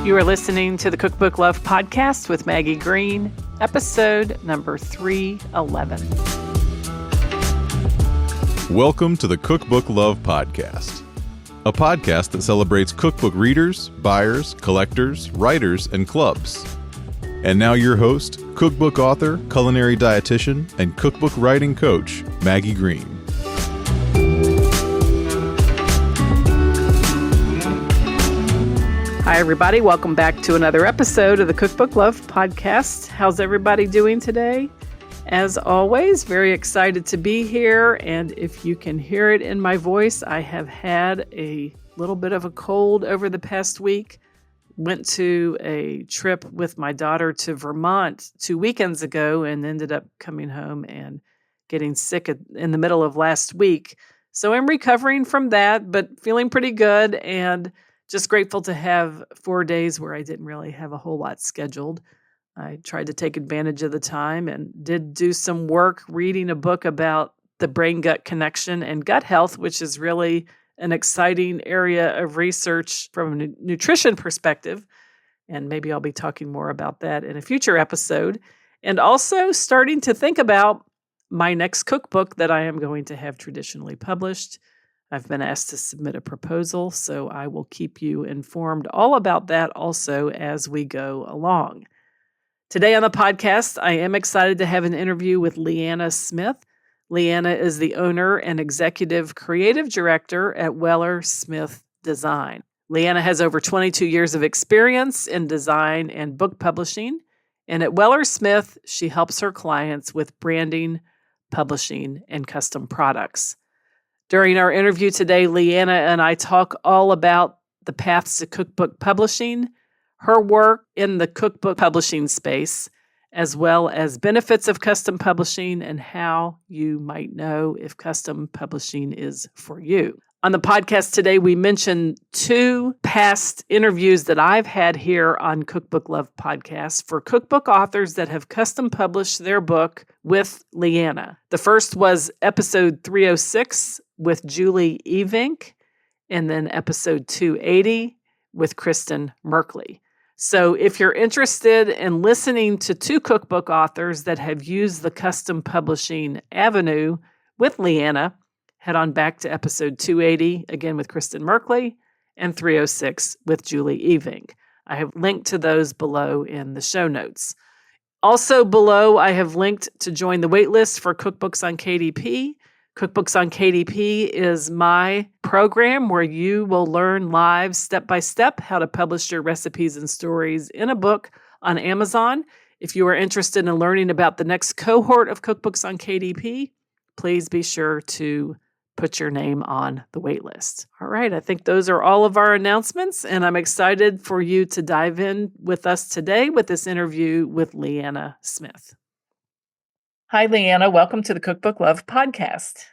You are listening to the Cookbook Love Podcast with Maggie Green, episode number 311. Welcome to the Cookbook Love Podcast, a podcast that celebrates cookbook readers, buyers, collectors, writers, and clubs. And now your host, cookbook author, culinary dietitian, and cookbook writing coach, Maggie Green. Hi, everybody. Welcome back to another episode of the Cookbook Love Podcast. How's everybody doing today? As always, very excited to be here. And if you can hear it in my voice, I have had a little bit of a cold over the past week. Went to a trip with my daughter to Vermont 2 weekends ago and ended up coming home and getting sick in the middle of last week. So I'm recovering from that, but feeling pretty good and just grateful to have 4 days where I didn't really have a whole lot scheduled. I tried to take advantage of the time and did do some work reading a book about the brain-gut connection and gut health, which is really an exciting area of research from a nutrition perspective. And maybe I'll be talking more about that in a future episode. And also starting to think about my next cookbook that I am going to have traditionally published. I've been asked to submit a proposal, so I will keep you informed all about that also as we go along. Today on the podcast, I am excited to have an interview with LeAnna Smith. LeAnna is the owner and executive creative director at Weller Smith Design. LeAnna has over 22 years of experience in design and book publishing, and at Weller Smith, she helps her clients with branding, publishing, and custom products. During our interview today, LeAnna and I talk all about the paths to cookbook publishing, her work in the cookbook publishing space, as well as benefits of custom publishing and how you might know if custom publishing is for you. On the podcast today, we mentioned 2 past interviews that I've had here on Cookbook Love Podcast for cookbook authors that have custom published their book with LeAnna. The first was episode 306 with Julie Evink, and then episode 280 with Kristen Merkley. So if you're interested in listening to 2 cookbook authors that have used the custom publishing avenue with LeAnna, head on back to episode 280, again with Kristen Merkley, and 306 with Julie Evink. I have linked to those below in the show notes. Also below, I have linked to join the waitlist for Cookbooks on KDP. Cookbooks on KDP is my program where you will learn live step-by-step how to publish your recipes and stories in a book on Amazon. If you are interested in learning about the next cohort of Cookbooks on KDP, please be sure to put your name on the waitlist. All right, I think those are all of our announcements, and I'm excited for you to dive in with us today with this interview with LeAnna Smith. Hi, LeAnna. Welcome to the Cookbook Love Podcast.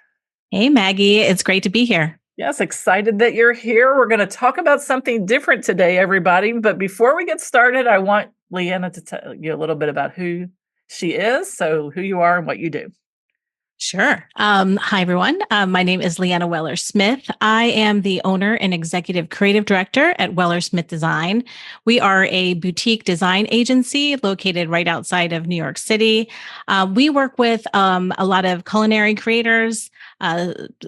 Hey, Maggie. It's great to be here. Yes, excited that you're here. We're going to talk about something different today, everybody. But before we get started, I want LeAnna to tell you a little bit about who she is, so who you are and what you do. Sure. Hi, everyone. My name is LeAnna Weller Smith. I am the owner and executive creative director at Weller Smith Design. We are a boutique design agency located right outside of New York City. We work with a lot of culinary creators,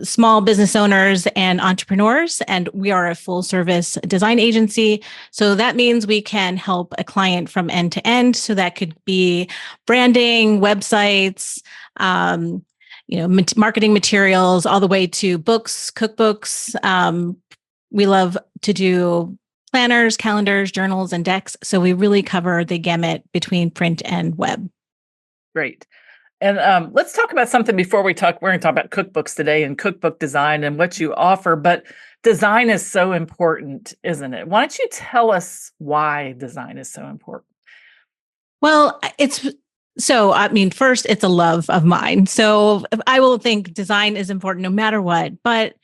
small business owners, and entrepreneurs, and we are a full-service design agency. So that means we can help a client from end to end. So that could be branding, websites, marketing materials, all the way to books, cookbooks. We love to do planners, calendars, journals, and decks. So we really cover the gamut between print and web. Great. And let's talk about something before we talk. We're going to talk about cookbooks today and cookbook design and what you offer. But design is so important, isn't it? Why don't you tell us why design is so important? Well, first, it's a love of mine. So I will think design is important no matter what. But,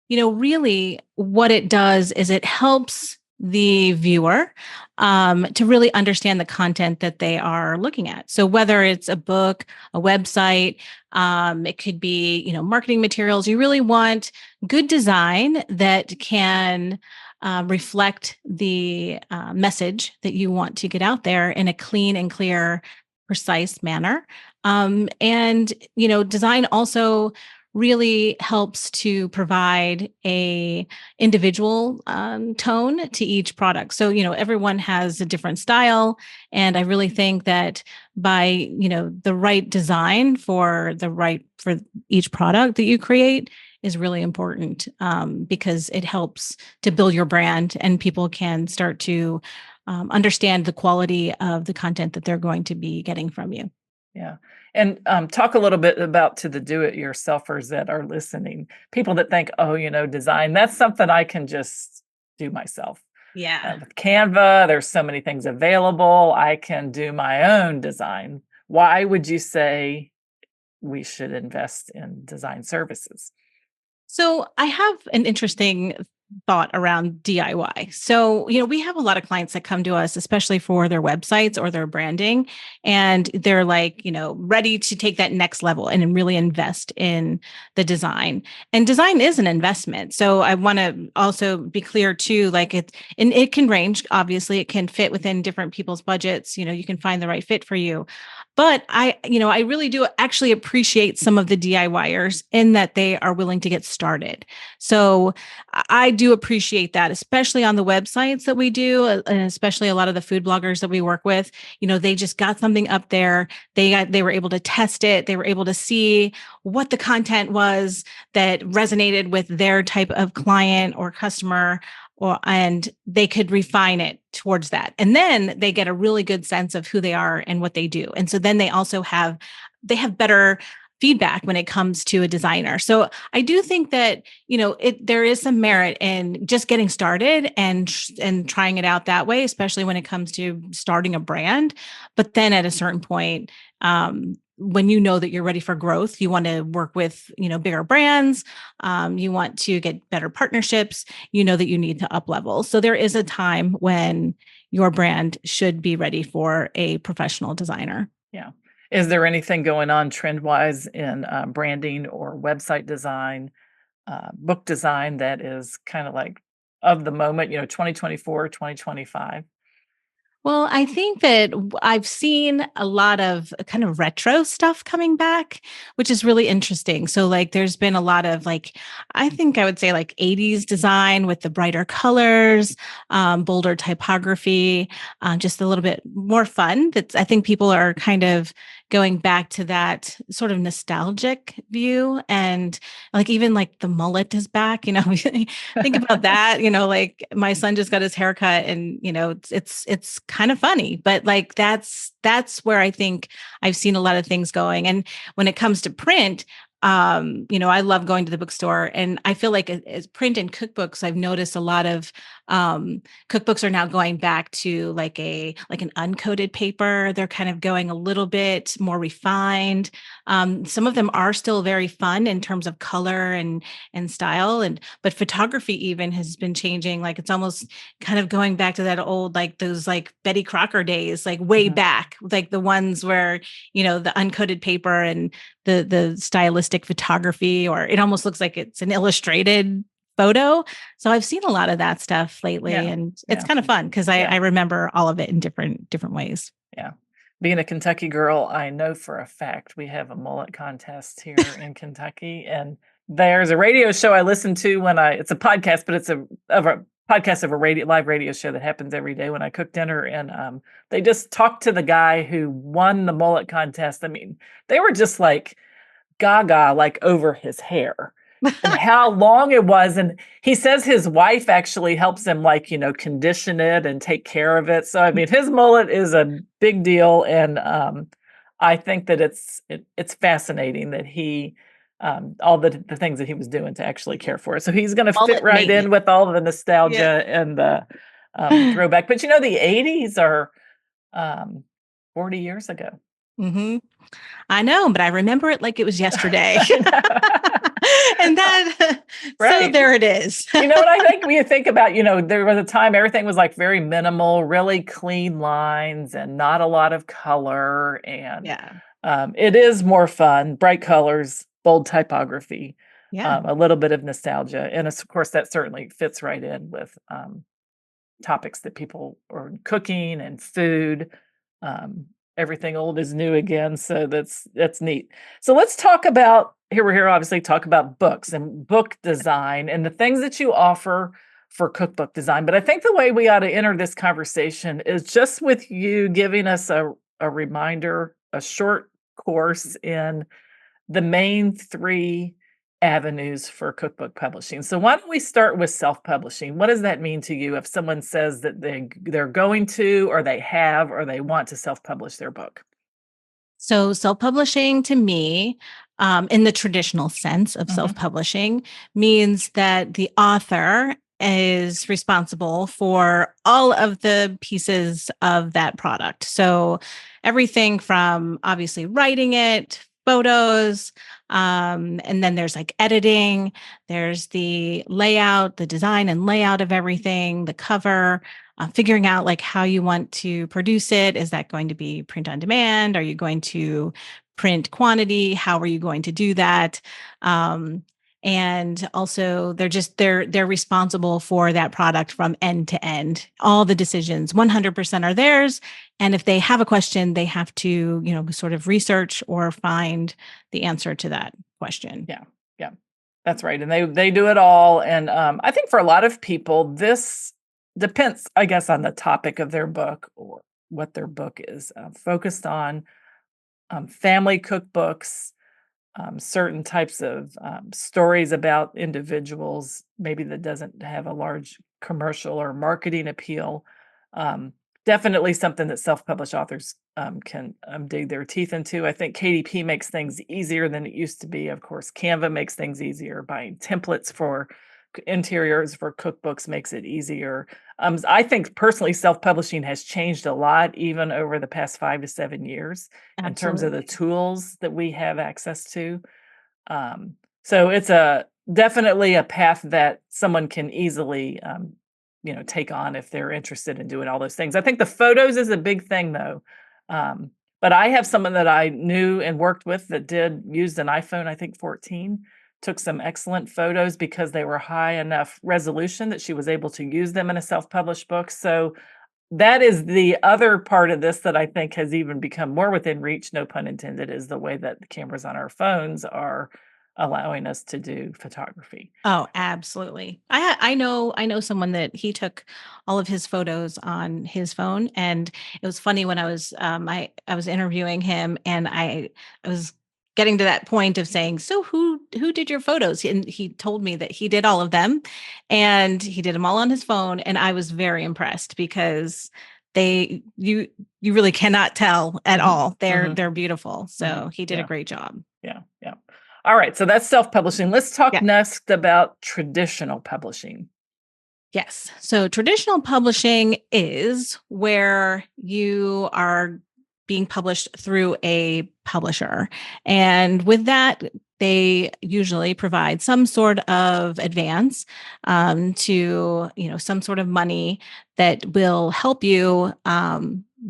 really what it does is it helps the viewer to really understand the content that they are looking at. So whether it's a book, a website, it could be, marketing materials, you really want good design that can reflect the message that you want to get out there in a clean and clear, precise manner. And, design also really helps to provide a individual tone to each product. So, everyone has a different style. And I really think that by, the right design for each product that you create is really important, because it helps to build your brand, and people can start to understand the quality of the content that they're going to be getting from you. Yeah. And talk a little bit about to the do-it-yourselfers that are listening, people that think, oh, design, that's something I can just do myself. Yeah. With Canva, there's so many things available. I can do my own design. Why would you say we should invest in design services? So I have an interesting thought around DIY. So, we have a lot of clients that come to us, especially for their websites or their branding, and they're like, ready to take that next level and really invest in the design. And design is an investment. So I want to also be clear too, like it can range. Obviously, it can fit within different people's budgets. You can find the right fit for you. But I really do actually appreciate some of the DIYers in that they are willing to get started. So I do appreciate that, especially on the websites that we do, and especially a lot of the food bloggers that we work with. They just got something up there. They were able to test it. They were able to see what the content was that resonated with their type of client or customer, and they could refine it towards that. And then they get a really good sense of who they are and what they do. And so then they also have better feedback when it comes to a designer. So I do think that, there is some merit in just getting started and trying it out that way, especially when it comes to starting a brand. But then at a certain point, when you know that you're ready for growth, you want to work with, bigger brands. You want to get better partnerships. You know that you need to up level. So there is a time when your brand should be ready for a professional designer. Yeah. Is there anything going on trend-wise in branding or website design, book design that is kind of like of the moment, 2024, 2025? Well, I think that I've seen a lot of kind of retro stuff coming back, which is really interesting. So, like, there's been a lot of I think I would say 80s design with the brighter colors, bolder typography, just a little bit more fun. I think people are kind of going back to that sort of nostalgic view. And even the mullet is back, think about that, my son just got his haircut, and, it's kind of funny, but that's where I think I've seen a lot of things going. And when it comes to print, I love going to the bookstore, and I feel like as print and cookbooks, I've noticed a lot of cookbooks are now going back to an uncoated paper. They're kind of going a little bit more refined. Some of them are still very fun in terms of color and style, but photography even has been changing. It's almost kind of going back to that old those Betty Crocker days, way back, the ones where the uncoated paper and the stylistic photography, or it almost looks like it's an illustrated photo. So I've seen a lot of that stuff lately, and it's kind of fun because I remember all of it in different ways. Yeah. Being a Kentucky girl, I know for a fact we have a mullet contest here in Kentucky, and there's a radio show I listen to it's a podcast, but it's a podcast of a live radio show that happens every day when I cook dinner. And they just talked to the guy who won the mullet contest. I mean, they were just gaga, over his hair and how long it was. And he says his wife actually helps him, condition it and take care of it. So, I mean, his mullet is a big deal. And I think that it's fascinating that he, all the things that he was doing to actually care for it. So he's going to fit right in with all the nostalgia and the throwback. But, the 80s are 40 years ago. Mm-hmm. I know, but I remember it like it was yesterday. And that, right. So there it is. What I think when you think about, there was a time everything was very minimal, really clean lines and not a lot of color. And it is more fun, bright colors, bold typography. Yeah. a little bit of nostalgia. And of course, that certainly fits right in with topics that people are cooking and food. Um, Everything old is new again. So that's neat. So let's talk about we're here obviously talk about books and book design and the things that you offer for cookbook design. But I think the way we ought to enter this conversation is just with you giving us a reminder, a short course in the main three avenues for cookbook publishing. So why don't we start with self-publishing? What does that mean to you if someone says that they're going to, or they have, or they want to self-publish their book? So self-publishing to me, in the traditional sense of Mhm. self-publishing, means that the author is responsible for all of the pieces of that product. So everything from obviously writing it, photos, and then there's like editing, there's the layout, the design and layout of everything, the cover, figuring out like how you want to produce it. Is that going to be print on demand? Are you going to print quantity? How are you going to do that? And also they're responsible for that product from end to end. All the decisions 100% are theirs. And if they have a question, they have to, sort of research or find the answer to that question. Yeah, yeah, that's right. And they do it all. And I think for a lot of people, this depends, I guess, on the topic of their book or what their book is focused on. Family cookbooks, certain types of stories about individuals, maybe that doesn't have a large commercial or marketing appeal. Um, Definitely something that self-published authors can dig their teeth into. I think KDP makes things easier than it used to be. Of course, Canva makes things easier. Buying templates for interiors for cookbooks makes it easier. I think personally, self-publishing has changed a lot, even over the past 5 to 7 years, in terms of the Absolutely. tools that we have access to. So it's definitely a path that someone can easily, take on if they're interested in doing all those things. I think the photos is a big thing though. But I have someone that I knew and worked with that used an iPhone, I think 14, took some excellent photos because they were high enough resolution that she was able to use them in a self-published book. So that is the other part of this that I think has even become more within reach, no pun intended, is the way that the cameras on our phones are allowing us to do photography. Oh, absolutely. I know someone that he took all of his photos on his phone, and it was funny when I was interviewing him, and I was getting to that point of saying, so who did your photos? And he told me that he did all of them, and he did them all on his phone, and I was very impressed because you really cannot tell at Mhm, all. They're mhm, they're beautiful. mhm. So he did a Yeah, great job. yeah, yeah. All right, so that's self-publishing. Let's talk Yeah. next about traditional publishing. Yes. So traditional publishing is where you are being published through a publisher. And with that, they usually provide some sort of advance to, some sort of money that will help you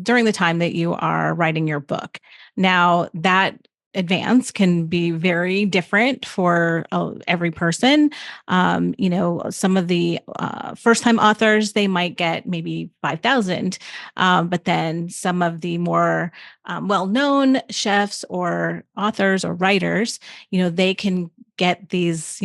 during the time that you are writing your book. Now, that advance can be very different for every person. Some of the first-time authors, they might get maybe 5,000, but then some of the more well-known chefs or authors or writers, they can get these,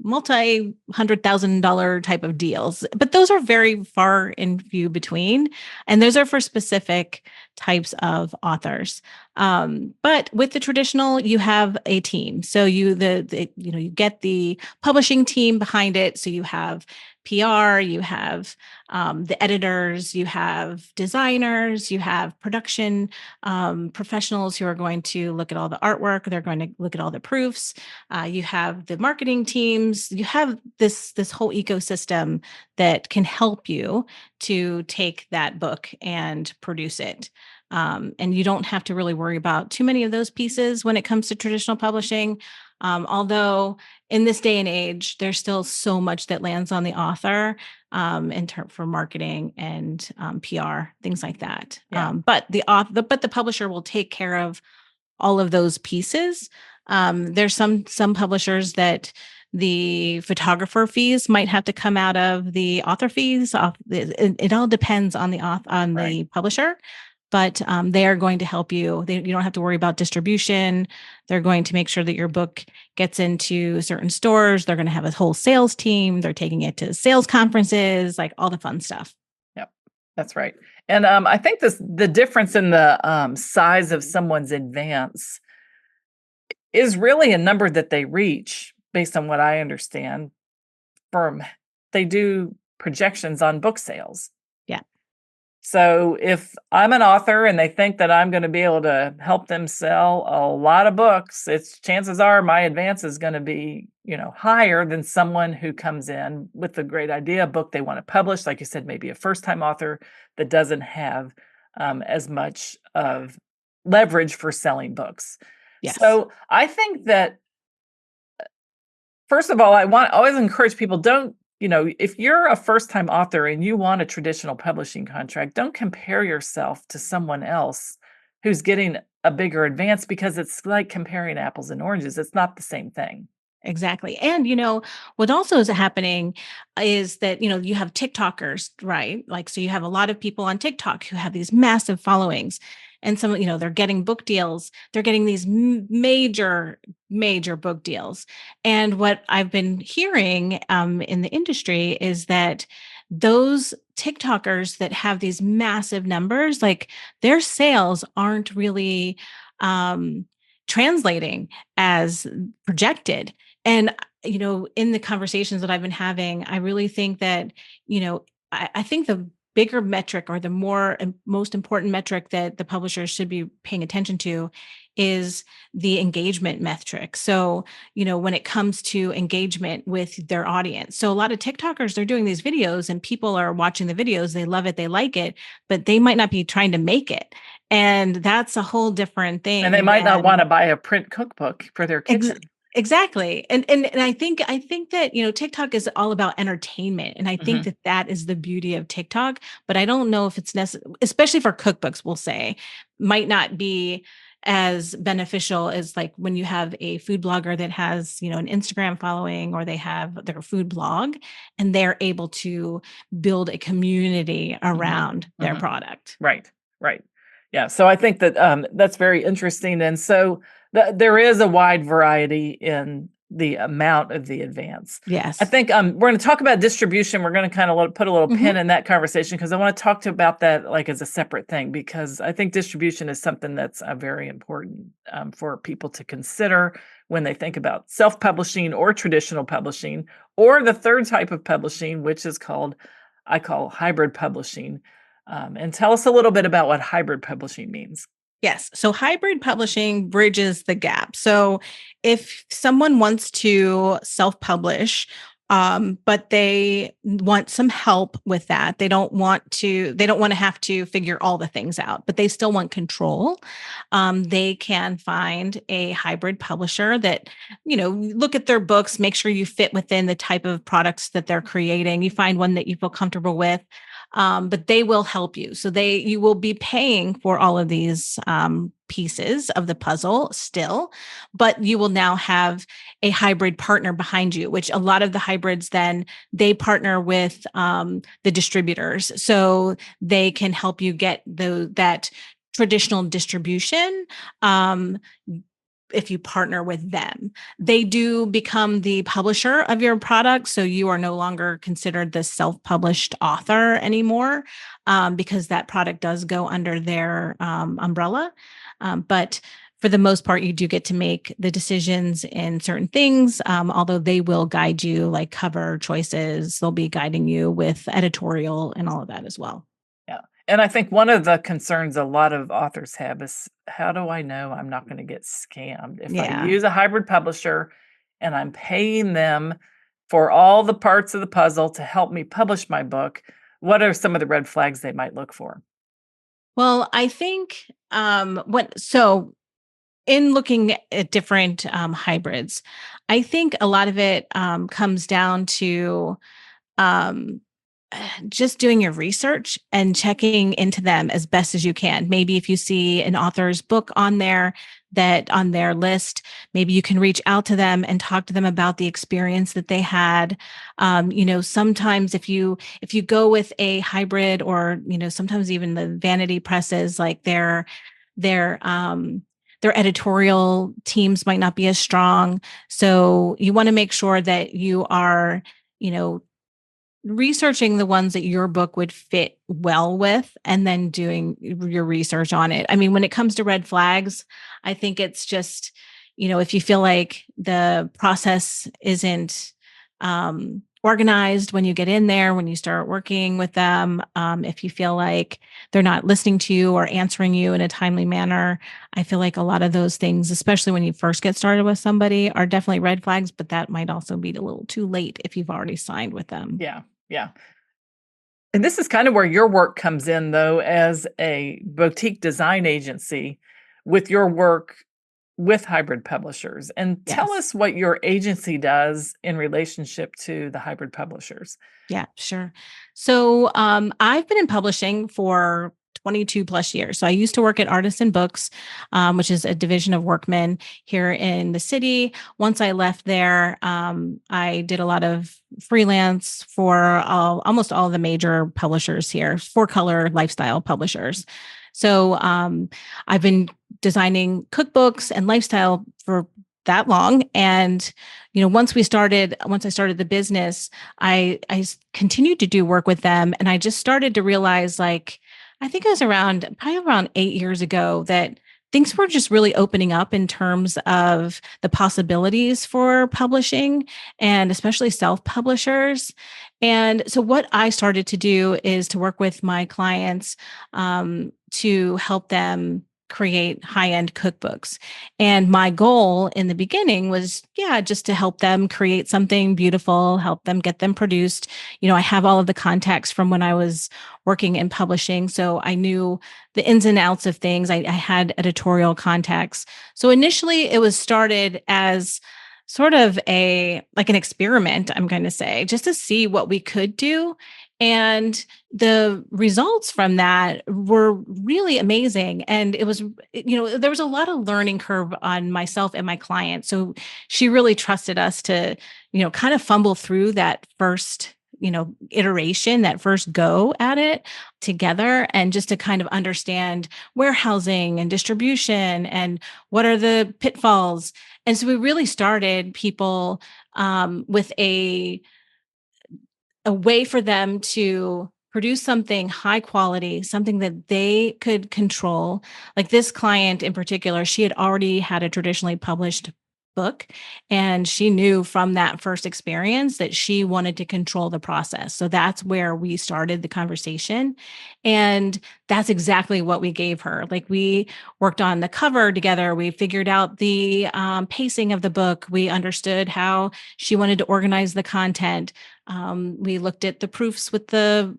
multi-$100,000 type of deals, but those are very far and few between, and those are for specific types of authors. But with the traditional, you have a team, so you get the publishing team behind it. So you have PR, you have the editors, you have designers, you have production professionals who are going to look at all the artwork. They're going to look at all the proofs. You have the marketing teams. You have this whole ecosystem that can help you to take that book and produce it. And you don't have to really worry about too many of those pieces when it comes to traditional publishing. Although in this day and age, there's still so much that lands on the author for marketing and PR, things like that. Yeah. But the publisher will take care of all of those pieces There's some publishers that the photographer fees might have to come out of the author fees. It all depends on the the publisher, but they are going to help you. You don't have to worry about distribution. They're going to make sure that your book gets into certain stores. They're going to have a whole sales team. They're taking it to sales conferences, like all the fun stuff. Yep, that's right. And I think the difference in the size of someone's advance is really a number that they reach based on what I understand they do projections on book sales. Yeah. So if I'm an author and they think that I'm going to be able to help them sell a lot of books, chances are my advance is going to be, higher than someone who comes in with a great idea, a book they want to publish. Like you said, maybe a first-time author that doesn't have as much of leverage for selling books. Yes. So I think that, first of all, I always encourage people, if you're a first-time author and you want a traditional publishing contract, don't compare yourself to someone else who's getting a bigger advance, because it's like comparing apples and oranges. It's not the same thing. Exactly. And, what also is happening is that, you have TikTokers, right? Like, so you have a lot of people on TikTok who have these massive followings, and some, they're getting book deals. They're getting these major book deals. And what I've been hearing in the industry is that those TikTokers that have these massive numbers, like their sales aren't really translating as projected. And, in the conversations that I've been having, I really think that, I think the bigger metric, or the most important metric that the publishers should be paying attention to, is the engagement metric. So, when it comes to engagement with their audience. So a lot of TikTokers, they're doing these videos and people are watching the videos. They love it. They like it, but they might not be trying to make it. And that's a whole different thing. And they might not want to buy a print cookbook for their kitchen. Exactly. And I think that, TikTok is all about entertainment. And I think that is the beauty of TikTok, but I don't know if it's necessary, especially for cookbooks, we'll say, might not be as beneficial as like when you have a food blogger that has, an Instagram following, or they have their food blog and they're able to build a community around their product. Right. Yeah. So I think that that's very interesting. And so there is a wide variety in the amount of the advance. Yes. I think we're going to talk about distribution. We're going to kind of put a little pin in that conversation, because I want to talk about that like as a separate thing, because I think distribution is something that's very important for people to consider when they think about self-publishing or traditional publishing, or the third type of publishing, which is I call hybrid publishing. And tell us a little bit about what hybrid publishing means. Yes. So hybrid publishing bridges the gap. So if someone wants to self-publish, but they want some help with that, they don't want to have to figure all the things out, but they still want control. They can find a hybrid publisher that, look at their books, make sure you fit within the type of products that they're creating. You find one that you feel comfortable with. But they will help you. So you will be paying for all of these pieces of the puzzle still, but you will now have a hybrid partner behind you, which a lot of the hybrids then they partner with the distributors. So they can help you get that traditional distribution. If you partner with them, they do become the publisher of your product. So you are no longer considered the self-published author anymore, because that product does go under their umbrella. But for the most part, you do get to make the decisions in certain things, although they will guide you, like cover choices. They'll be guiding you with editorial and all of that as well. And I think one of the concerns a lot of authors have is, how do I know I'm not going to get scammed? If I use a hybrid publisher and I'm paying them for all the parts of the puzzle to help me publish my book, what are some of the red flags they might look for? Well, I think in looking at different hybrids, I think a lot of it comes down to just doing your research and checking into them as best as you can. Maybe if you see an author's book on there, that on their list, maybe you can reach out to them and talk to them about the experience that they had. Sometimes if you go with a hybrid, or sometimes even the vanity presses, like their editorial teams might not be as strong. So you want to make sure that you are, researching the ones that your book would fit well with, and then doing your research on it. I mean, when it comes to red flags, I think it's just, if you feel like the process isn't organized when you get in there, when you start working with them, if you feel like they're not listening to you or answering you in a timely manner, I feel like a lot of those things, especially when you first get started with somebody, are definitely red flags, but that might also be a little too late if you've already signed with them. Yeah. Yeah. And this is kind of where your work comes in, though, as a boutique design agency with your work with hybrid publishers. And tell Yes. us what your agency does in relationship to the hybrid publishers. Yeah, sure. So I've been in publishing for 22 plus years. So I used to work at Artisan Books, which is a division of Workman here in the city. Once I left there, I did a lot of freelance for almost all the major publishers here, for color lifestyle publishers. So I've been designing cookbooks and lifestyle for that long. And once I started the business, I continued to do work with them, and I just started to realize, like, I think it was probably around 8 years ago, that things were just really opening up in terms of the possibilities for publishing, and especially self-publishers. And so what I started to do is to work with my clients to help them create high-end cookbooks. And my goal in the beginning was, just to help them create something beautiful, help them get them produced. I have all of the contacts from when I was working in publishing, so I knew the ins and outs of things. I had editorial contacts. So initially it was started as sort of an experiment, I'm going to say, just to see what we could do. And the results from that were really amazing. And it was, there was a lot of learning curve on myself and my client. So she really trusted us to, kind of fumble through that first, iteration, that first go at it together, and just to kind of understand warehousing and distribution and what are the pitfalls. And so we really started people with a way for them to produce something high quality, something that they could control. Like this client in particular, she had already had a traditionally published book, and she knew from that first experience that she wanted to control the process. So that's where we started the conversation. And that's exactly what we gave her. Like, we worked on the cover together. We figured out the pacing of the book. We understood how she wanted to organize the content. We looked at the proofs with the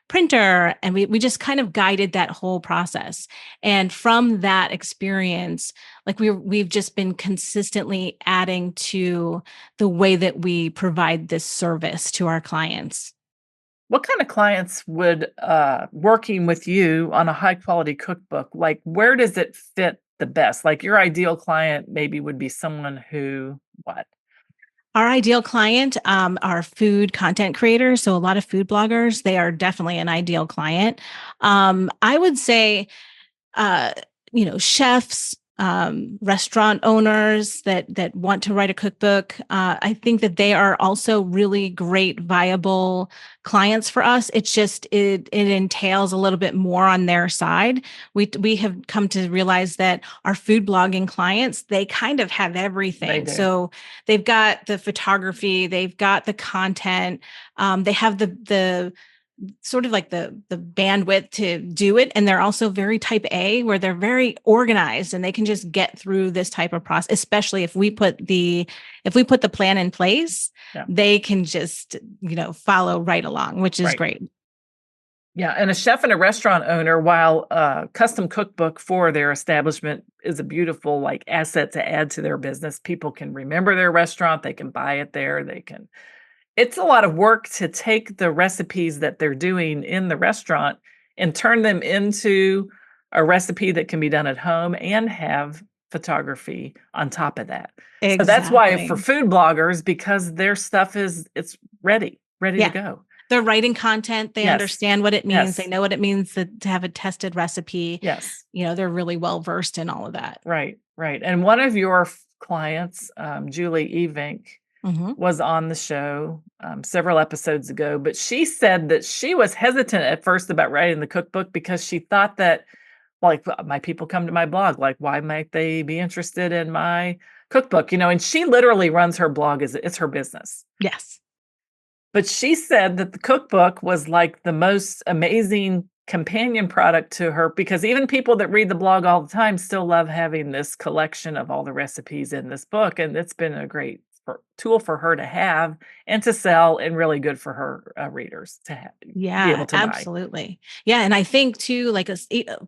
printer, and we just kind of guided that whole process. And from that experience, like, we've just been consistently adding to the way that we provide this service to our clients. What kind of clients would working with you on a high quality cookbook, like, where does it fit the best? Like, your ideal client maybe would be someone who, what? Our ideal client are food content creators. So a lot of food bloggers, they are definitely an ideal client. I would say, chefs, restaurant owners that want to write a cookbook. I think that they are also really great, viable clients for us. It's just it entails a little bit more on their side. We have come to realize that our food blogging clients, they kind of have everything. So they've got the photography, they've got the content, they have the sort of like the bandwidth to do it. And they're also very type A, where they're very organized and they can just get through this type of process, especially if we put the plan in place, they can just, follow right along, which is great. Yeah. And a chef and a restaurant owner, while a custom cookbook for their establishment is a beautiful asset to add to their business, people can remember their restaurant, they can buy it there, they can it's a lot of work to take the recipes that they're doing in the restaurant and turn them into a recipe that can be done at home and have photography on top of that. So that's why for Exactly. food bloggers, because their stuff it's ready to Yeah. go. They're writing content. They Yes. understand what it means. They Yes. know what it means to have a tested recipe. Yes. They're really well versed in all of that. Right. Right. And one of your clients, Julie Evink, Hmm. was on the show several episodes ago, but she said that she was hesitant at first about writing the cookbook because she thought that, like, my people come to my blog, like, why might they be interested in my cookbook? And she literally runs her blog as it's her business. Yes. But she said that the cookbook was like the most amazing companion product to her because even people that read the blog all the time still love having this collection of all the recipes in this book. And it's been a great tool for her to have and to sell, and really good for her readers to be able to buy. Absolutely. Yeah. And I think too, like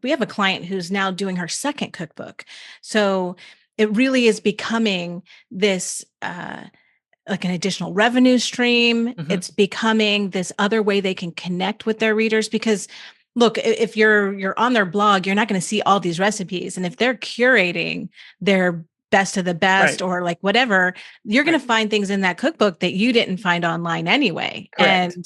we have a client who's now doing her second cookbook. So it really is becoming this, like an additional revenue stream. Mhm. It's becoming this other way they can connect with their readers because look, if you're on their blog, you're not going to see all these recipes. And if they're curating their best of the best, Right. or like whatever, you're going Right. to find things in that cookbook that you didn't find online anyway. Correct. And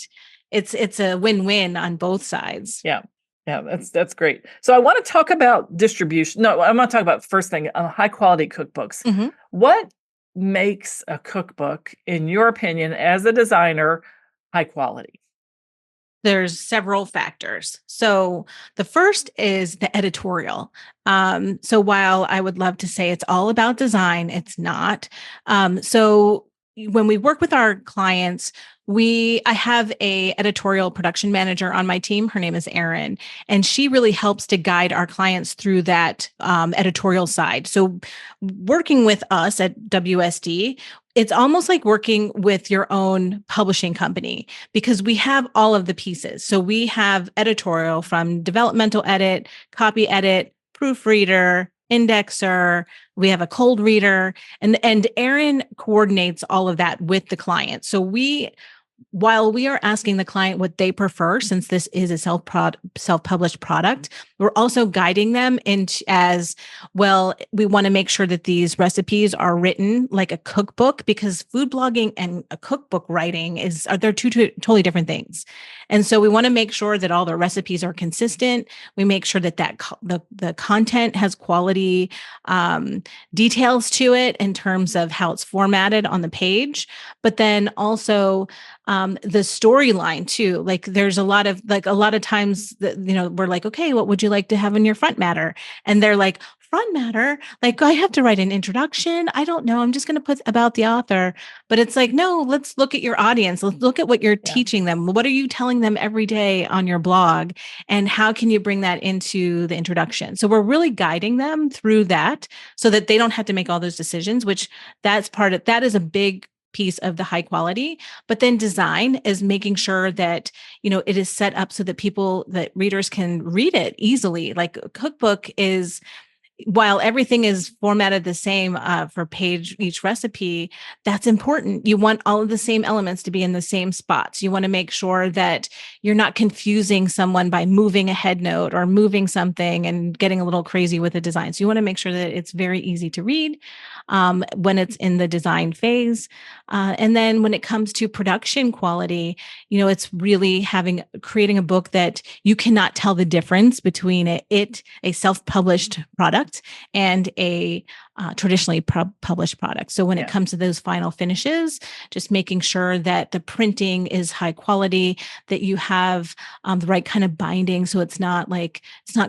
it's a win-win on both sides. Yeah. Yeah, that's great. So I want to talk about distribution. No, I'm going to talk about first thing, high quality cookbooks. Mhm. What makes a cookbook, in your opinion, as a designer, high quality? There's several factors. So the first is the editorial. So while I would love to say it's all about design, it's not. So when we work with our clients, I have a editorial production manager on my team. Her name is Erin, and she really helps to guide our clients through that editorial side. So working with us at WSD, it's almost like working with your own publishing company because we have all of the pieces. So we have editorial from developmental edit, copy edit, proofreader, indexer. We have a cold reader, and Erin coordinates all of that with the client. So while we are asking the client what they prefer, since this is a self-published product, we're also guiding them into as well. We want to make sure that these recipes are written like a cookbook, because food blogging and a cookbook writing they're two totally different things. And so we want to make sure that all the recipes are consistent. We make sure that the content has quality details to it in terms of how it's formatted on the page, but then also the storyline too. Like there's a lot of times that, we're like, okay, what would you like to have in your front matter? And they're like, front matter? Like I have to write an introduction. I don't know. I'm just going to put about the author. But it's like, no, let's look at your audience. Let's look at what you're teaching them. What are you telling them every day on your blog? And how can you bring that into the introduction? So we're really guiding them through that so that they don't have to make all those decisions, which that is a big piece of the high quality. But then design is making sure that, it is set up so that readers can read it easily. Like a cookbook is, while everything is formatted the same for each recipe, that's important. You want all of the same elements to be in the same spots. You want to make sure that you're not confusing someone by moving a head note or moving something and getting a little crazy with the design. So you want to make sure that it's very easy to read when it's in the design phase. And then when it comes to production quality, it's really creating a book that you cannot tell the difference between a self-published product and a traditionally published product. So when it comes to those final finishes, just making sure that the printing is high quality, that you have the right kind of binding, so it's not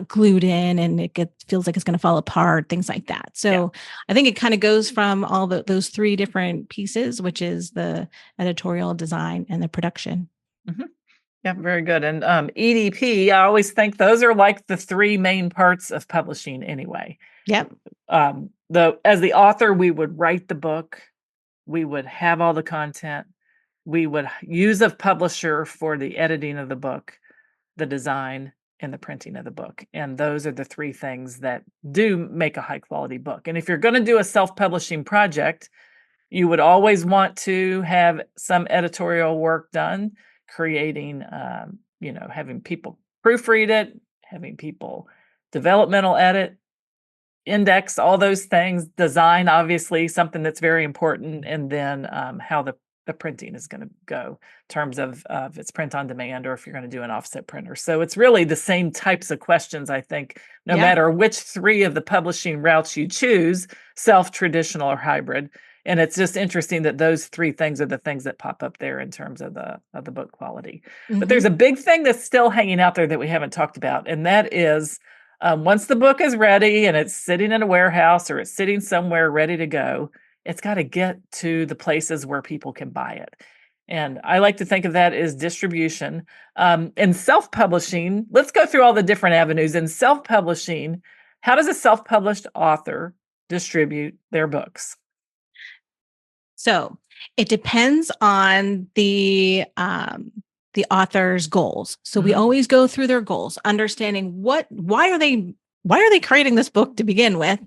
glued in and it feels like it's going to fall apart, things like that. So I think it kind of goes from all those three different pieces, which is the editorial, design, and the production. Mm-hmm. Yeah, very good. And EDP, I always think those are like the three main parts of publishing anyway. Yep. As the author, we would write the book, we would have all the content, we would use a publisher for the editing of the book, the design, and the printing of the book. And those are the three things that do make a high quality book. And if you're going to do a self-publishing project, You would always want to have some editorial work done, creating, having people proofread it, having people developmental edit, index, all those things, design, obviously, something that's very important, and then how the printing is going to go in terms of if it's print on demand or if you're going to do an offset printer. So it's really the same types of questions, I think, no matter which three of the publishing routes you choose, self, traditional, or hybrid. And it's just interesting that those three things are the things that pop up there in terms of the book quality. But there's a big thing that's still hanging out there that we haven't talked about, and that is once the book is ready and it's sitting in a warehouse or it's sitting somewhere ready to go, it's got to get to the places where people can buy it. And I like to think of that as distribution. In self-publishing, let's go through all the different avenues. In self-publishing, how does a self-published author distribute their books? So it depends on the author's goals. So we always go through their goals, understanding why are they creating this book to begin with,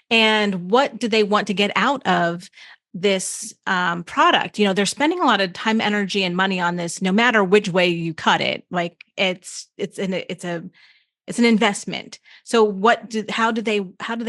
and what do they want to get out of this product. They're spending a lot of time, energy, and money on this, no matter which way you cut it. Like it's an investment. So how do they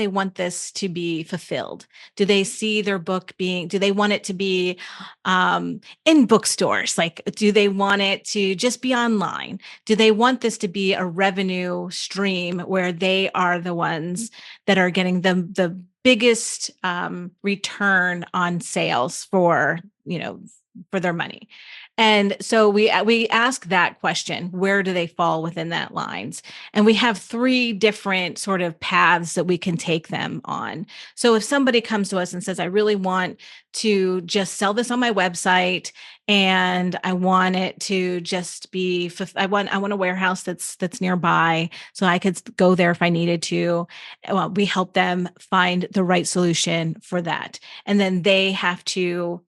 want this to be fulfilled? Do they see their book do they want it to be in bookstores? Like, do they want it to just be online? Do they want this to be a revenue stream where they are the ones that are getting the biggest return on sales for their money? And so we ask that question, where do they fall within that lines? And we have three different sort of paths that we can take them on. So if somebody comes to us and says, I really want to just sell this on my website, and I want it to just be, I want a warehouse that's nearby so I could go there if I needed to. Well, we help them find the right solution for that. And then they have to,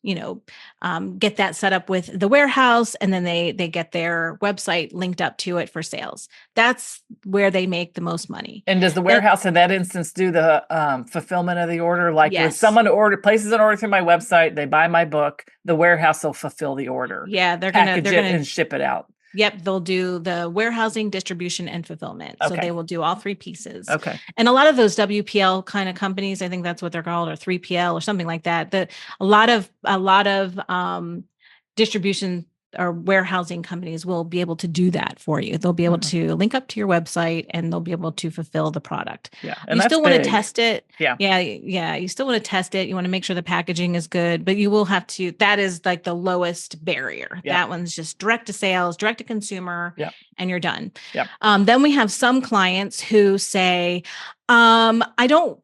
get that set up with the warehouse, and then they get their website linked up to it for sales. That's where they make the most money. And does the warehouse in that instance do the fulfillment of the order? Like Yes. If someone places an order through my website, they buy my book, the warehouse will fulfill the order. Yeah, they're package gonna it and ship it out. Yep, they'll do the warehousing, distribution, and fulfillment. So they will do all three pieces. Okay. And a lot of those WPL kind of companies, I think that's what they're called, or 3PL or something like that. A lot of distribution or warehousing companies will be able to do that for you. They'll be able to link up to your website, and they'll be able to fulfill the product. Yeah. And you still want to test it. Yeah. Yeah. You still want to test it. You want to make sure the packaging is good, but you will have to, that is like the lowest barrier. Yeah. That one's just direct to sales, direct to consumer, and you're done. Yeah. Then we have some clients who say, I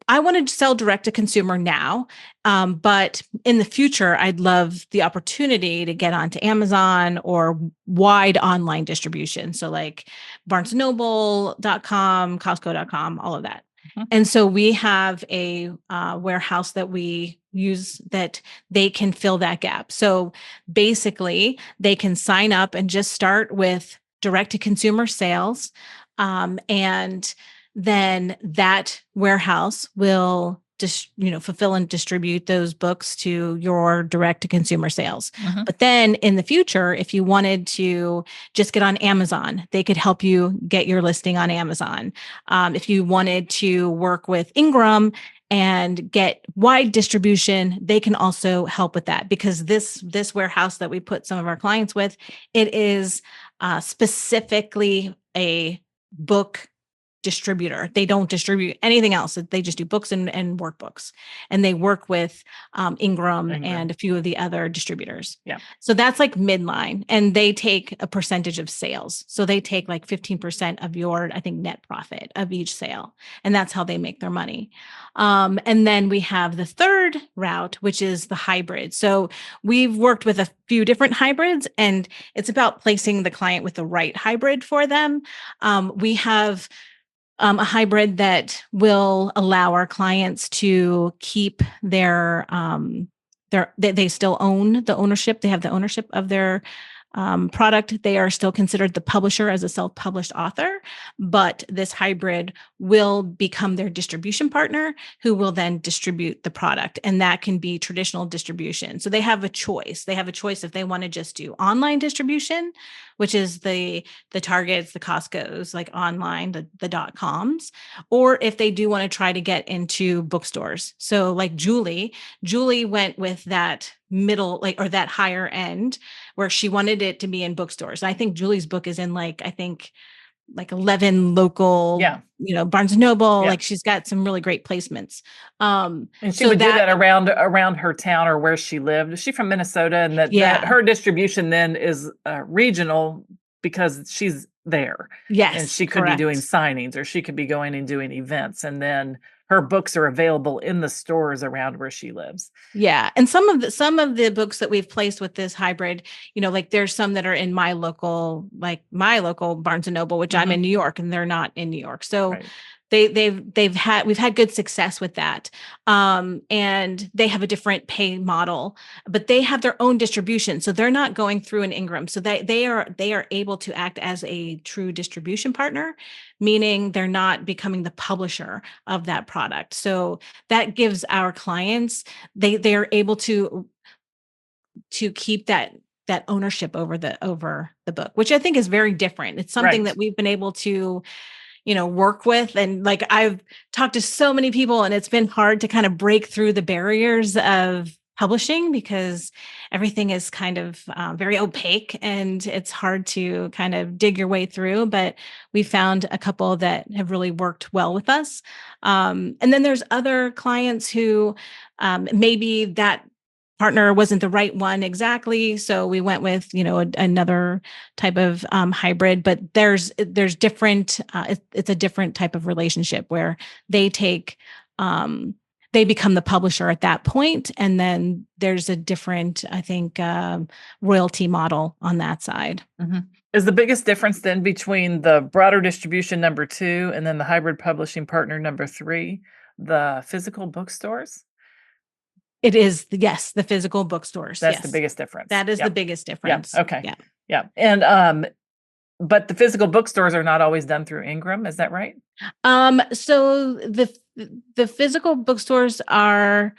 want to sell direct to consumer now. But in the future, I'd love the opportunity to get onto Amazon or wide online distribution. So like BarnesandNoble.com, Costco.com, all of that. And so we have a warehouse that we use that they can fill that gap. So basically, they can sign up and just start with direct to consumer sales. And then that warehouse will just, fulfill and distribute those books to your direct to consumer sales. But then in the future, if you wanted to just get on Amazon, they could help you get your listing on Amazon. If you wanted to work with Ingram and get wide distribution, they can also help with that, because this warehouse that we put some of our clients with, it is specifically a book distributor. They don't distribute anything else. They just do books and workbooks, and they work with Ingram and a few of the other distributors. Yeah. So that's like midline, and they take a percentage of sales. So they take like 15% of your, I think, net profit of each sale. And that's how they make their money. And then we have the third route, which is the hybrid. So we've worked with a few different hybrids, and it's about placing the client with the right hybrid for them. We have a hybrid that will allow our clients to keep they still own the ownership. They have the ownership of their product, they are still considered the publisher as a self-published author, but this hybrid will become their distribution partner who will then distribute the product. And that can be traditional distribution. So they have a choice. They have a choice if they want to just do online distribution, which is the Targets, the Costco's, like online, the .coms, or if they do want to try to get into bookstores. So like Julie went with that middle, like, or that higher end where she wanted it to be in bookstores. And I think Julie's book is in like 11 local, Barnes and Noble. Like she's got some really great placements. And she would do that around her town or where she lived. Is she from Minnesota? And that her distribution then is regional because she's there. Yes. And she could be doing signings, or she could be going and doing events. And then her books are available in the stores around where she lives. Yeah. And some of the books that we've placed with this hybrid, like there's some that are in my local Barnes and Noble, which I'm in New York, and they're not in New York. So we've had good success with that. And they have a different pay model, but they have their own distribution. So they're not going through an Ingram. So they are able to act as a true distribution partner, meaning they're not becoming the publisher of that product. So that gives our clients, they are able to keep that ownership over the book, which I think is very different. It's something that we've been able to work with. And like, I've talked to so many people, and it's been hard to kind of break through the barriers of publishing because everything is kind of very opaque, and it's hard to kind of dig your way through. But we found a couple that have really worked well with us. And then there's other clients who maybe that partner wasn't the right one exactly. So we went with, another type of hybrid, but there's different, it's a different type of relationship where they they become the publisher at that point. And then there's a different, I think, royalty model on that side. Mm-hmm. Is the biggest difference then between the broader distribution number 2 and then the hybrid publishing partner number 3, the physical bookstores? It is, yes, the physical bookstores. That's the biggest difference. That is the biggest difference. Yeah. Okay. Yeah. And but the physical bookstores are not always done through Ingram. Is that right? So the physical bookstores are.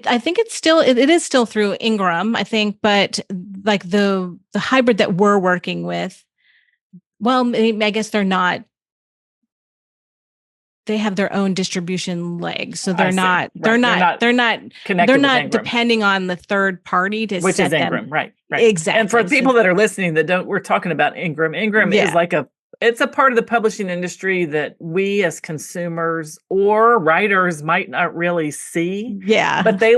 I think it is still through Ingram. I think, but like the hybrid that we're working with, well, I guess they're not. They have their own distribution legs, so they're not depending on the third party to which set is Ingram, them. Right. Exactly. And for people that are listening we're talking about Ingram. Ingram is like it's a part of the publishing industry that we as consumers or writers might not really see. Yeah. But they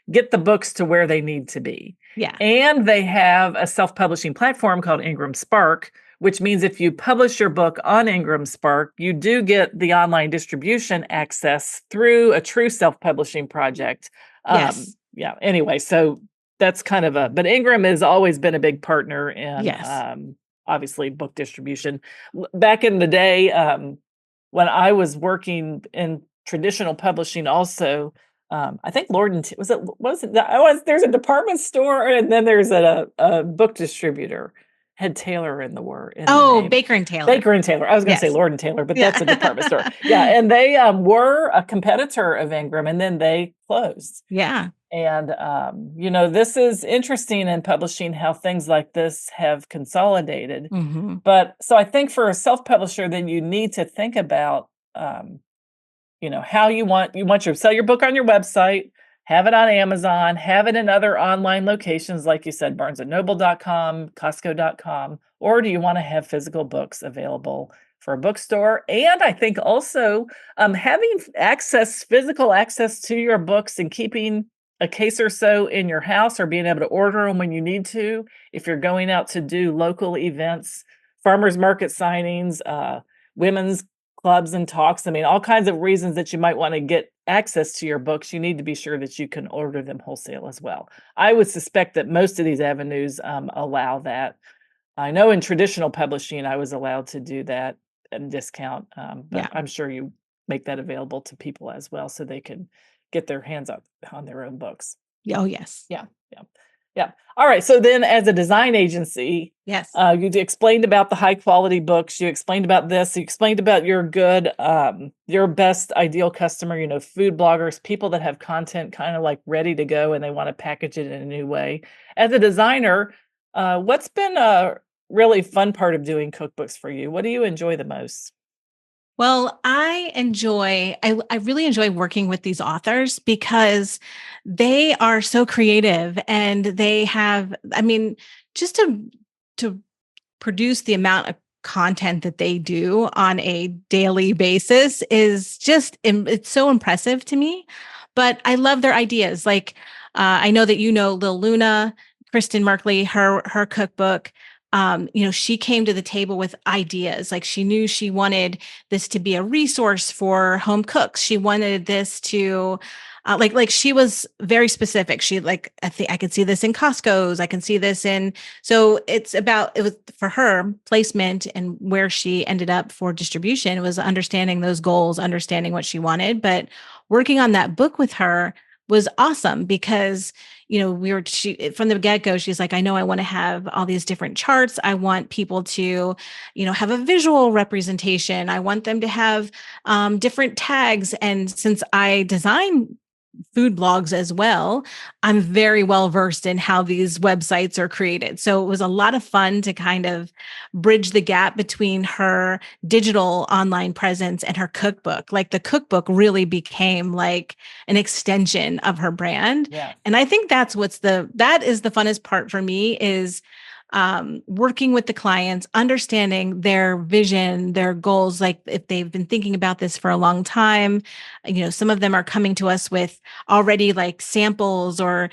get the books to where they need to be. Yeah. And they have a self-publishing platform called Ingram Spark, which means if you publish your book on Ingram Spark, you do get the online distribution access through a true self-publishing project. Yes. Yeah. Anyway, so that's kind of but Ingram has always been a big partner in, obviously, book distribution. Back in the day, when I was working in traditional publishing also, I think Lord and there's a department store, and then there's a book distributor. Had Taylor in the word. Baker and Taylor. Baker and Taylor. I was going to say Lord and Taylor, but that's a department store. Yeah, and they were a competitor of Ingram, and then they closed. Yeah. And this is interesting in publishing how things like this have consolidated. Mm-hmm. But so I think for a self-publisher, then you need to think about, how you want to sell your book on your website. Have it on Amazon, have it in other online locations, like you said, barnesandnoble.com, Costco.com, or do you want to have physical books available for a bookstore? And I think also having physical access to your books and keeping a case or so in your house, or being able to order them when you need to, if you're going out to do local events, farmers market signings, women's clubs and talks. I mean, all kinds of reasons that you might want to get access to your books. You need to be sure that you can order them wholesale as well. I would suspect that most of these avenues allow that. I know in traditional publishing, I was allowed to do that at a discount, but I'm sure you make that available to people as well, so they can get their hands up on their own books. Oh, yes. Yeah. Yeah. All right. So then as a design agency, Yes. you explained about the high quality books. You explained about this. You explained about your your best ideal customer, food bloggers, people that have content kind of like ready to go and they want to package it in a new way. As a designer, what's been a really fun part of doing cookbooks for you? What do you enjoy the most? Well, I really enjoy working with these authors because they are so creative and they have, I mean, just to produce the amount of content that they do on a daily basis is it's so impressive to me. But I love their ideas. Like, I know that Lil Luna, Kristen Merkley, her cookbook. She came to the table with ideas. Like, she knew she wanted this to be a resource for home cooks. She wanted this to like she was very specific. She like, I could see this in Costco's. I can see this in, so it was for her placement and where she ended up for distribution. It was understanding those goals, understanding what she wanted, but working on that book with her was awesome because she from the get-go, she's like, I know I want to have all these different charts. I want people to have a visual representation. I want them to have different tags. And since I design food blogs as well, I'm very well versed in how these websites are created. So it was a lot of fun to kind of bridge the gap between her digital online presence and her cookbook. Like, the cookbook really became like an extension of her brand. Yeah. And I think that is the funnest part for me, is working with the clients, understanding their vision, their goals. Like, if they've been thinking about this for a long time, some of them are coming to us with already like samples or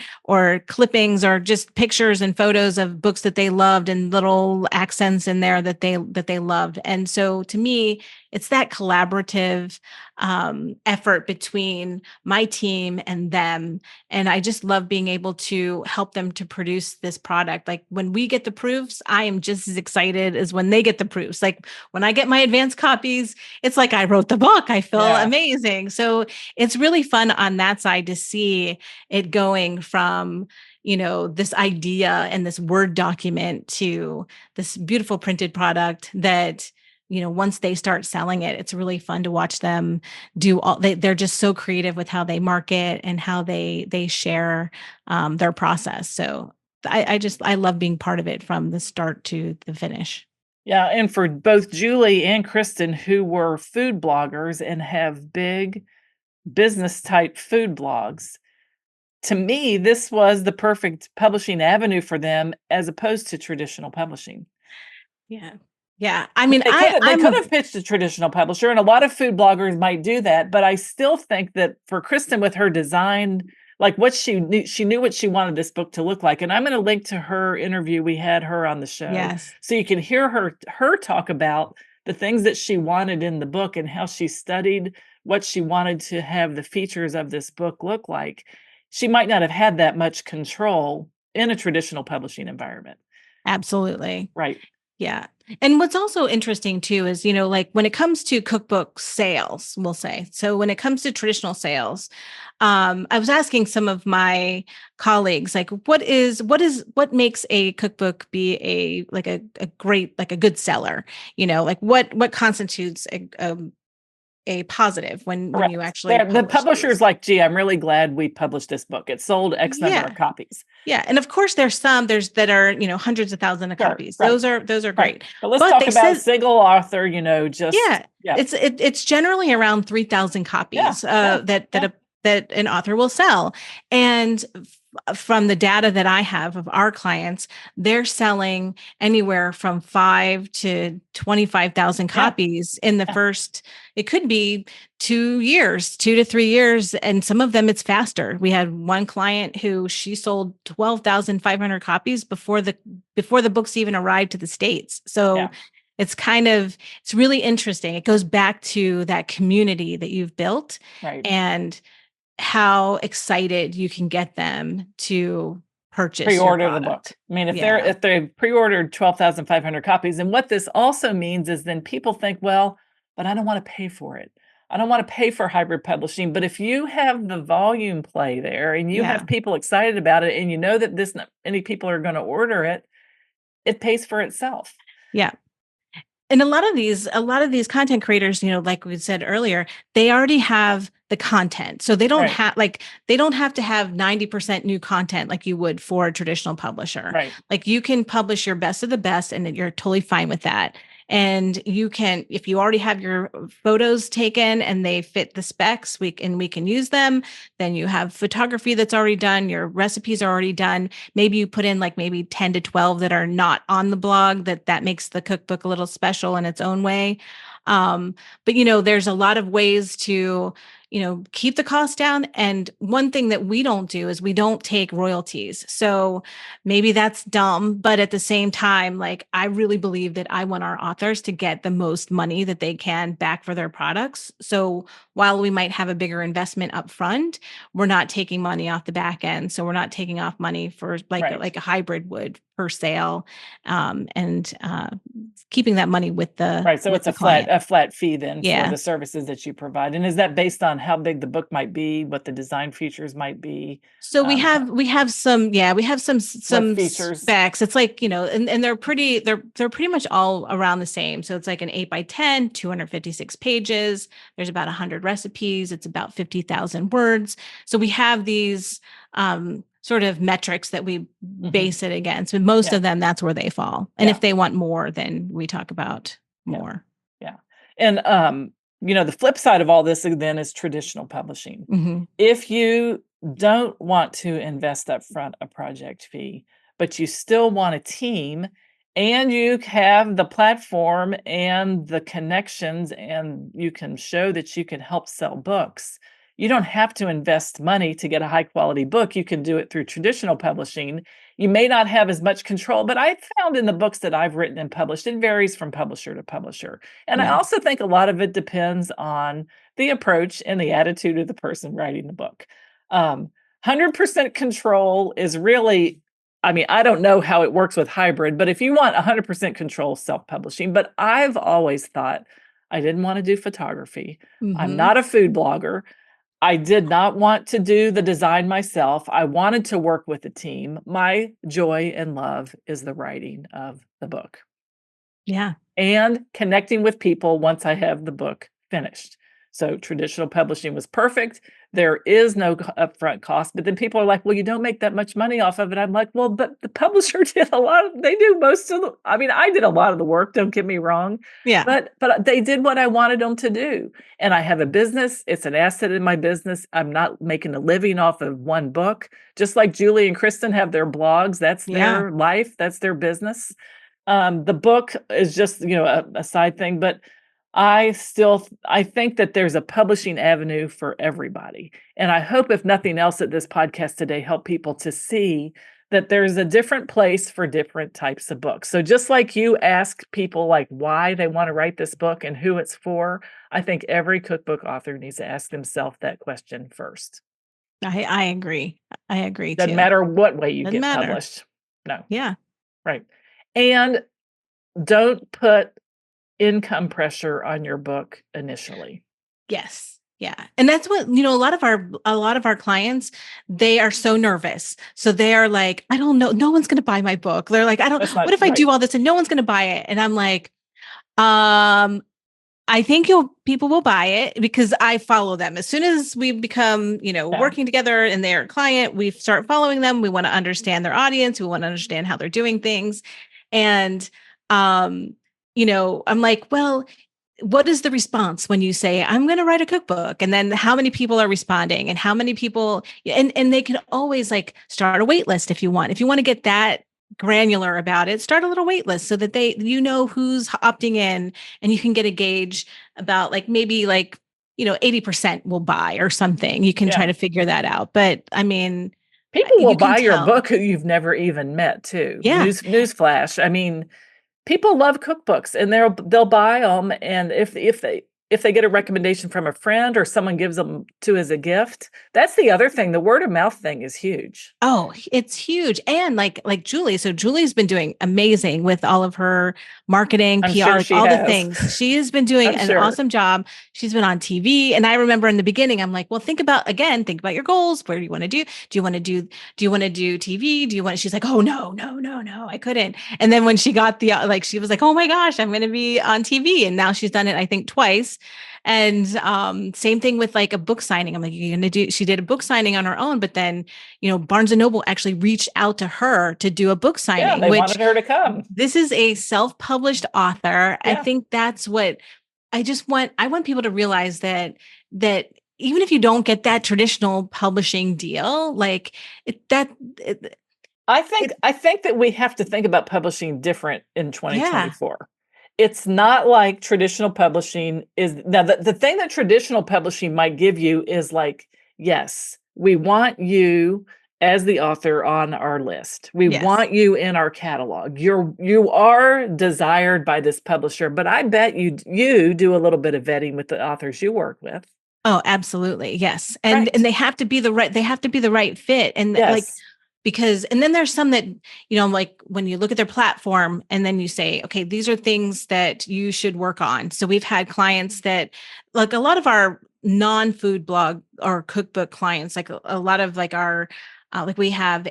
clippings or just pictures and photos of books that they loved and little accents in there that they loved. And so to me, it's that collaborative effort between my team and them. And I just love being able to help them to produce this product. Like, when we get the proofs, I am just as excited as when they get the proofs. Like, when I get my advanced copies, it's like I wrote the book. I feel amazing. So it's really fun on that side to see it going from this idea and this Word document to this beautiful printed product that once they start selling it, it's really fun to watch them do they're just so creative with how they market and how they share their process. So I love being part of it from the start to the finish. Yeah, and for both Julie and Kristen, who were food bloggers and have big business type food blogs, to me, this was the perfect publishing avenue for them as opposed to traditional publishing. Yeah. Yeah. I mean, They could have pitched a traditional publisher, and a lot of food bloggers might do that. But I still think that for Kristen, with her design, like what she knew what she wanted this book to look like. And I'm going to link to her interview. We had her on the show. Yes. So you can hear her talk about the things that she wanted in the book and how she studied what she wanted to have the features of this book look like. She might not have had that much control in a traditional publishing environment. Absolutely. Right. Yeah. And what's also interesting too is, like, when it comes to cookbook sales, we'll say, so when it comes to traditional sales, I was asking some of my colleagues, like, what makes a cookbook be a great, like a good seller? Like, what constitutes a positive when you actually the publisher's these. like, gee, I'm really glad we published this book. It sold X number of copies. Yeah. And of course there's that are, hundreds of thousands of copies. Right. Those are great. Right. But let's talk about single author, it's generally around 3,000 copies that an author will sell. And from the data that I have of our clients, they're selling anywhere from 5 to 25,000 copies in the first, it could be 2 to 3 years. And some of them it's faster. We had one client who she sold 12,500 copies before the books even arrived to the States. So it's really interesting. It goes back to that community that you've built, and how excited you can get them to pre-order the book. I mean, if they pre-ordered 12,500 copies, and what this also means is then people think, well, but I don't want to pay for it. I don't want to pay for hybrid publishing. But if you have the volume play there and you have people excited about it and you know that this many people are going to order it, it pays for itself. Yeah. And a lot of these content creators, like we said earlier, they already have the content. So they don't have they don't have to have 90% new content like you would for a traditional publisher. Right. Like you can publish your best of the best and you're totally fine with that. And you can, if you already have your photos taken and they fit the specs, we can use them. Then you have photography that's already done. Your recipes are already done. Maybe you put in like maybe 10 to 12 that are not on the blog, that makes the cookbook a little special in its own way. But there's a lot of ways to, keep the cost down. And one thing that we don't do is we don't take royalties. So maybe that's dumb, but at the same time, like I really believe that I want our authors to get the most money that they can back for their products. So while we might have a bigger investment up front, we're not taking money off the back end. So we're not taking off money for like a hybrid would per sale, and keeping that money with the right. So it's a flat fee then for the services that you provide. And is that based on how big the book might be, what the design features might be? So we have some features. specs. It's like, and they're pretty much all around the same. So it's like an 8x10, 256 pages. There's about 100 recipes. It's about 50,000 words. So we have these sort of metrics that we base it against. But most of them, that's where they fall. And if they want more, then we talk about more. Yeah. And, the flip side of all this then is traditional publishing. Mm-hmm. If you don't want to invest up front a project fee, but you still want a team and you have the platform and the connections and you can show that you can help sell books, you don't have to invest money to get a high quality book. You can do it through traditional publishing. You may not have as much control, but I found in the books that I've written and published, it varies from publisher to publisher. And I also think a lot of it depends on the approach and the attitude of the person writing the book. 100% control is really, I don't know how it works with hybrid, but if you want 100% control, self-publishing. But I've always thought I didn't want to do photography. Mm-hmm. I'm not a food blogger. I did not want to do the design myself. I wanted to work with a team. My joy and love is the writing of the book. Yeah. And connecting with people once I have the book finished. So traditional publishing was perfect. There is no upfront cost, but then people are like, well, you don't make that much money off of it. I'm like, well, but the publisher did they do most of I did a lot of the work, don't get me wrong. Yeah. But they did what I wanted them to do. And I have a business. It's an asset in my business. I'm not making a living off of one book. Just like Julie and Kristen have their blogs. That's their life. That's their business. The book is just, a side thing, but I think that there's a publishing avenue for everybody. And I hope, if nothing else, that this podcast today help people to see that there's a different place for different types of books. So just like you ask people like why they want to write this book and who it's for, I think every cookbook author needs to ask themselves that question first. I agree. I agree. Doesn't matter what way you get published. No. Yeah. Right. And don't put income pressure on your book initially. Yes. Yeah. And that's what, a lot of our clients, they are so nervous. So they are like, I don't know. No one's going to buy my book. They're like, what if I do all this and no one's going to buy it? And I'm like, I think people will buy it because I follow them. As soon as we become, working together and they're a client, we start following them. We want to understand their audience. We want to understand how they're doing things. And, I'm like, well, what is the response when you say, I'm going to write a cookbook? And then how many people are responding and how many people, and they can always like start a wait list if you want. If you want to get that granular about it, start a little wait list so that who's opting in and you can get a gauge about maybe 80% will buy or something. You can try to figure that out. But people will buy your book who you've never even met too. Yeah. Newsflash. People love cookbooks and they'll buy them. And if if they get a recommendation from a friend or someone gives them to as a gift. That's the other thing. The word of mouth thing is huge. Oh, it's huge. And like Julie. So Julie's been doing amazing with all of her marketing, I'm PR, sure like she all the has. things. She has been doing I'm an sure. awesome job. She's been on TV. And I remember in the beginning, I'm like, well, think about your goals. Where do you want to do? Do you want to do TV? She's like, oh, no, I couldn't. And then when she got she was like, oh my gosh, I'm going to be on TV. And now she's done it, I think, twice. And same thing with like a book signing. I'm like, she did a book signing on her own, but then, Barnes and Noble actually reached out to her to do a book signing. Yeah, they wanted her to come. This is a self-published author. Yeah. I think that's what I want people to realize that even if you don't get that traditional publishing deal, I think that we have to think about publishing different in 2024. Yeah. It's not like traditional publishing is now the thing that traditional publishing might give you is like, yes, we want you as the author on our list. We want you in our catalog. You are desired by this publisher, but I bet you do a little bit of vetting with the authors you work with. Oh, absolutely. Yes. And they have to be the right fit. And and then there's some that, like when you look at their platform and then you say, okay, these are things that you should work on. So we've had clients that, like a lot of our non-food blog or cookbook clients, like a lot of like our, we have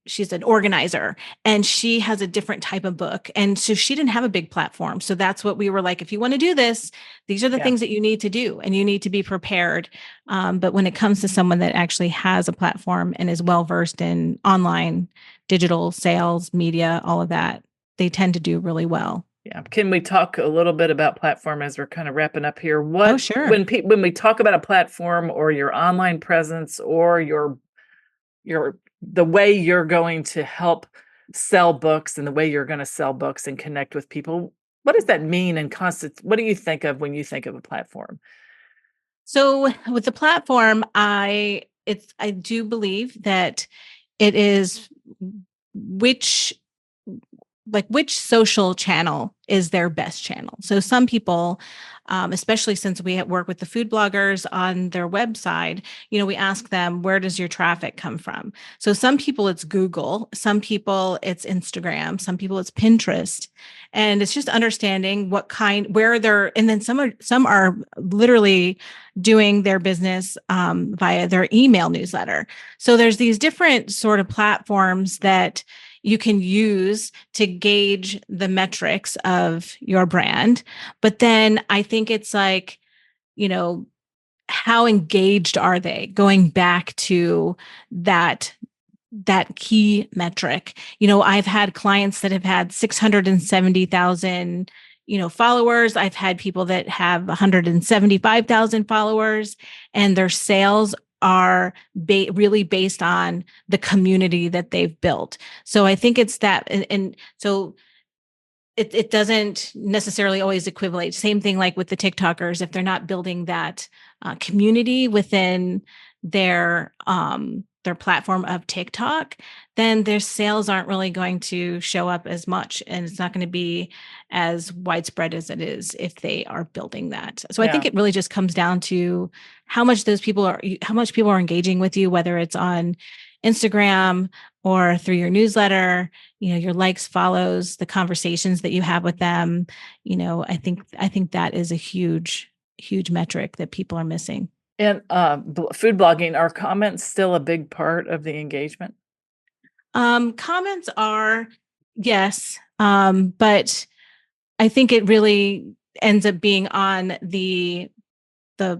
she's an organizer and she has a different type of book. And so she didn't have a big platform. So that's what we were like, if you want to do this, these are the things that you need to do and you need to be prepared. But when it comes to someone that actually has a platform and is well-versed in online, digital sales, media, all of that, they tend to do really well. Yeah. Can we talk a little bit about platform as we're kind of wrapping up here? Oh, sure. When we talk about a platform or your online presence or the way you're going to help sell books and the way you're going to sell books and connect with people, what does that mean? And what do you think of when you think of a platform? So with the platform, I do believe that it is which social channel is their best channel. So some people, especially since we work with the food bloggers on their website, we ask them, where does your traffic come from? So some people it's Google, some people it's Instagram, some people it's Pinterest. And it's just understanding and then some are literally doing their business via their email newsletter. So there's these different sort of platforms that you can use to gauge the metrics of your brand. But then I think it's like, how engaged are they? Going back to that key metric. I've had clients that have had 670,000 followers. I've had people that have 175,000 followers, and their sales are really based on the community that they've built. So I think it's that. And so it doesn't necessarily always equivalent. Same thing like with the TikTokers, if they're not building that community within their platform of TikTok, then their sales aren't really going to show up as much. And it's not going to be as widespread as it is if they are building that. So I think it really just comes down to how much people are engaging with you, whether it's on Instagram or through your newsletter, your likes, follows, the conversations that you have with them. I think that is a huge, huge metric that people are missing. And food blogging, are comments still a big part of the engagement? Comments are, yes. But I think it really ends up being on the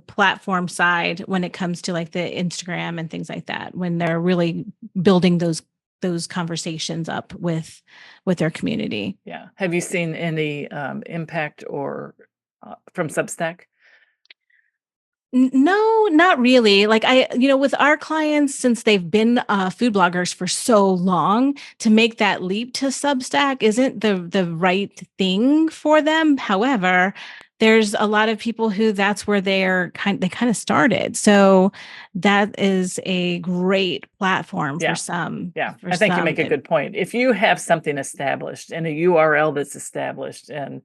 platform side when it comes to like the Instagram and things like that, when they're really building those conversations up with their community. Yeah. Have you seen any impact or from Substack? No, not really. Like with our clients, since they've been food bloggers for so long, to make that leap to Substack isn't the right thing for them. However, there's a lot of people who that's where they kind of started. So that is a great platform for some. Yeah, I think you make a good point. If you have something established and a URL that's established and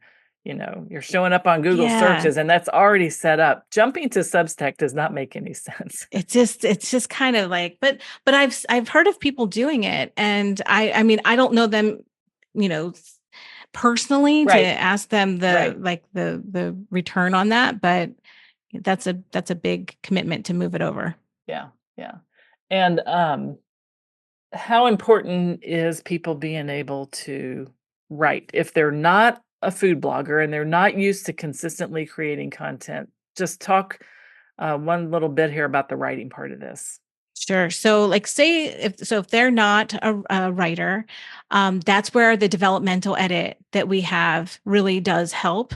you're showing up on Google Yeah. searches and that's already set up. Jumping to Substack does not make any sense. It's just kind of like, but I've heard of people doing it, and I mean, I don't know them, you know, personally to Right. ask them Right. the return on that, but that's a big commitment to move it over. Yeah. Yeah. And how important is people being able to write if they're not a food blogger and they're not used to consistently creating content? Just talk one little bit here about the writing part of this. Sure. So, like, say if they're not a writer, that's where the developmental edit that we have really does help.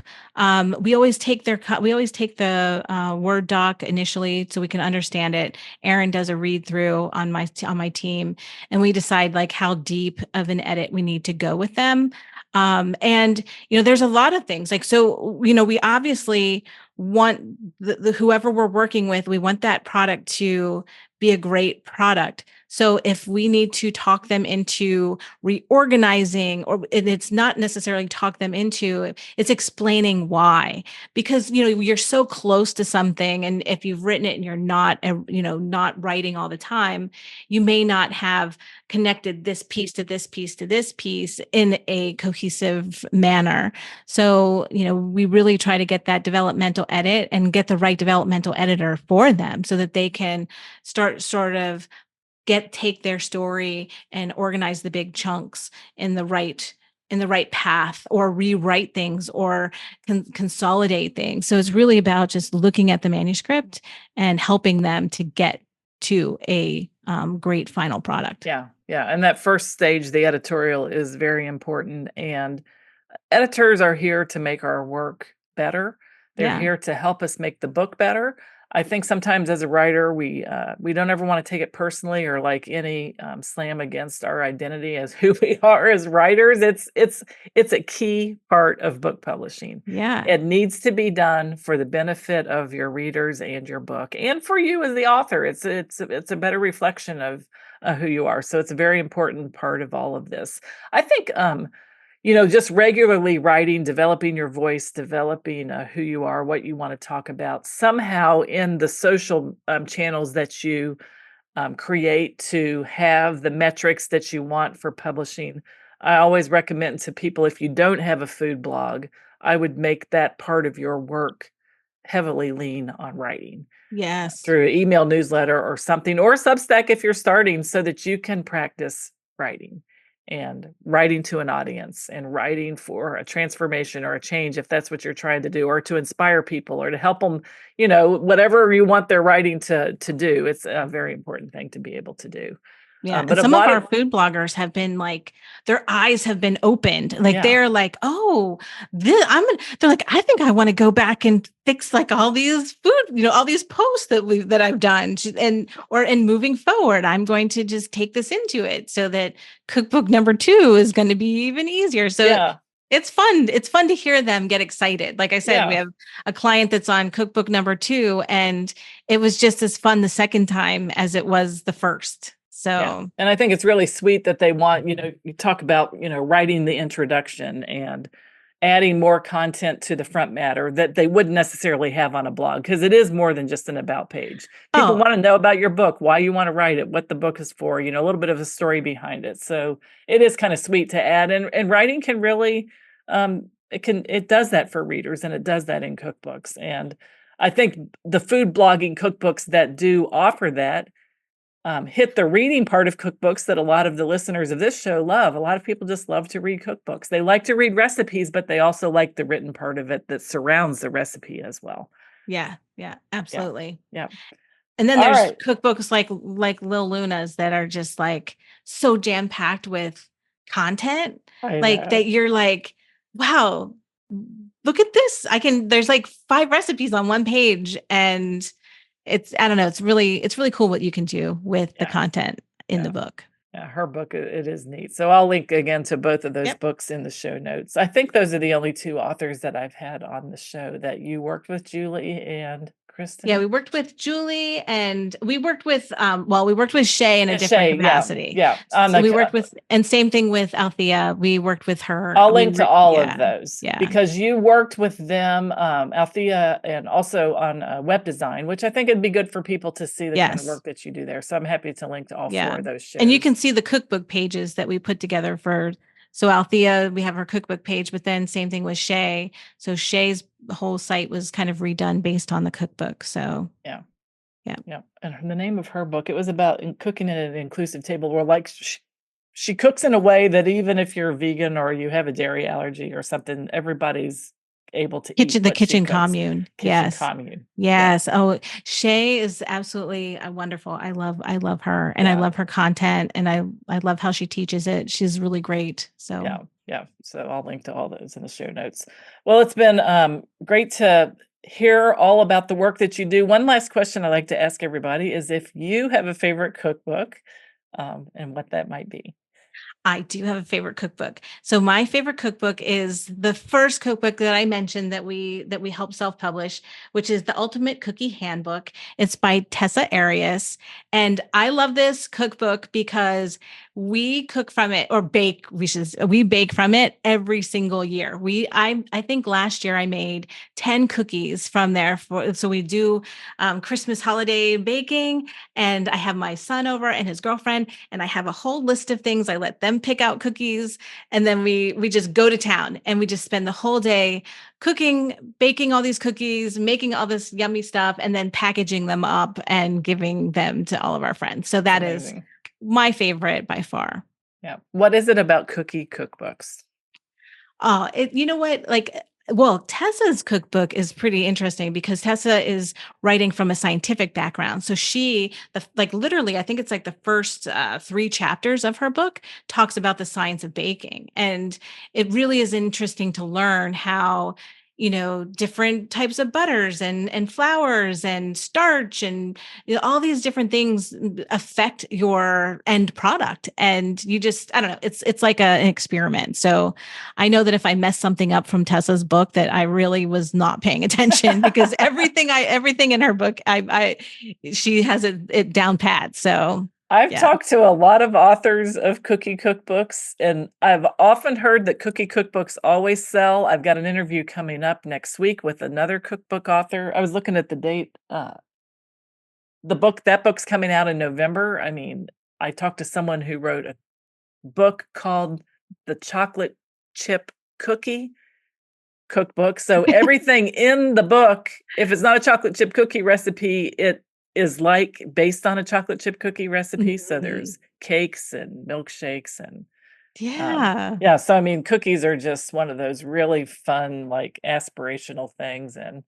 We always take the Word doc initially so we can understand it. Erin does a read through on my team, and we decide like how deep of an edit we need to go with them. And there's a lot of things like, so we obviously want the whoever we're working with, we want that product to be a great product. So if we need to talk them into reorganizing, and it's not necessarily talk them into, it's explaining why, because you're so close to something, and if you've written it and you're not not writing all the time, you may not have connected this piece to this piece to this piece in a cohesive manner. So we really try to get that developmental edit and get the right developmental editor for them so that they can start sort of take their story and organize the big chunks in the right path, or rewrite things, or consolidate things. So it's really about just looking at the manuscript and helping them to get to a great final product. Yeah. Yeah. And that first stage, the editorial, is very important. And editors are here to make our work better. They're Yeah. here to help us make the book better. I think sometimes as a writer, we don't ever want to take it personally, or like any slam against our identity as who we are as writers. It's a key part of book publishing. Yeah. It needs to be done for the benefit of your readers and your book, and for you as the author. It's a better reflection of who you are. So it's a very important part of all of this. I think just regularly writing, developing your voice, developing who you are, what you want to talk about, somehow in the social channels that you create to have the metrics that you want for publishing. I always recommend to people, if you don't have a food blog, I would make that part of your work heavily lean on writing. Yes. Through an email newsletter or something, or Substack if you're starting, so that you can practice writing, and writing to an audience, and writing for a transformation or a change, if that's what you're trying to do, or to inspire people, or to help them, whatever you want their writing to do. It's a very important thing to be able to do. Yeah. But And a some of lot our of food bloggers have been like, their eyes have been opened. Like Yeah. they're like, oh, they're like, I think I want to go back and fix like all these food, all these posts that I've done. And moving forward, I'm going to just take this into it so that cookbook number 2 is going to be even easier. So Yeah. it's fun. It's fun to hear them get excited. Like I said, we Yeah. have a client that's on cookbook number 2, and it was just as fun the second time as it was the first. Yeah. So, And I think it's really sweet that they want, you talk about, writing the introduction and adding more content to the front matter that they wouldn't necessarily have on a blog, because it is more than just an about page. People oh, want to know about your book, why you want to write it, what the book is for, a little bit of a story behind it. So it is kind of sweet to add, and writing can really, it does that for readers, and it does that in cookbooks. And I think the food blogging cookbooks that do offer that hit the reading part of cookbooks that a lot of the listeners of this show love. A lot of people just love to read cookbooks. They like to read recipes, but they also like the written part of it that surrounds the recipe as well. yeah, absolutely. Yeah. And then All there's right. cookbooks like LeAnna's that are just like so jam packed with content, I like know. that you're like, wow, look at this. There's like 5 recipes on one page, and I don't know, it's really cool what you can do with the Yeah. content in the Yeah. book. Yeah, her book, it is neat. So I'll link again to both of those Yep. books in the show notes. I think those are the only 2 authors that I've had on the show that you worked with, Julie and Kristen? Yeah, we worked with Julie, and we worked with Shay in a different Shay, capacity. Yeah. So we worked with, and same thing with Althea. We worked with her. I'll link to all of those. Yeah. Because you worked with them, Althea, and also on web design, which I think it'd be good for people to see the kind of work that you do there. So I'm happy to link to all 4 of those shows. And you can see the cookbook pages that we put together for. So Althea, we have her cookbook page, but then same thing with Shay. So Shay's whole site was kind of redone based on the cookbook. So yeah. Yeah. And the name of her book, it was about cooking at an inclusive table where like she cooks in a way that even if you're vegan or you have a dairy allergy or something, everybody's able to eat the kitchen commune. Commune. Yes. Yeah. Oh, Shay is absolutely wonderful. I love her, and I love her content, and I love how she teaches it. She's really great. So yeah. So I'll link to all those in the show notes. Well, it's been great to hear all about the work that you do. One last question I like to ask everybody is if you have a favorite cookbook, and what that might be. I do have a favorite cookbook. So my favorite cookbook is the first cookbook that I mentioned that we help self-publish, which is the Ultimate Cookie Handbook. It's by Tessa Arias. And I love this cookbook because we cook from it, or bake, we bake from it every single year. I think last year I made 10 cookies from there. So we do Christmas holiday baking, and I have my son over and his girlfriend, and I have a whole list of things. I let them pick out cookies, and then we just go to town, and we just spend the whole day cooking, baking all these cookies, making all this yummy stuff, and then packaging them up and giving them to all of our friends. So that is my favorite by far. Yeah. What is it about cookie cookbooks? Oh, you know what? Well, Tessa's cookbook is pretty interesting because Tessa is writing from a scientific background. So literally, I think it's like the first 3 chapters of her book talks about the science of baking. And it really is interesting to learn how, different types of butters and flours and starch and all these different things affect your end product. And you just, I don't know, it's like an experiment. So I know that if I mess something up from Tessa's book, that I really was not paying attention because everything in her book, she has it down pat. So I've talked to a lot of authors of cookie cookbooks, and I've often heard that cookie cookbooks always sell. I've got an interview coming up next week with another cookbook author. I was looking at the date. That book's coming out in November. I mean, I talked to someone who wrote a book called The Chocolate Chip Cookie Cookbook. So everything in the book, if it's not a chocolate chip cookie recipe, it is like based on a chocolate chip cookie recipe. So there's cakes and milkshakes and so I mean, cookies are just one of those really fun, like aspirational things, and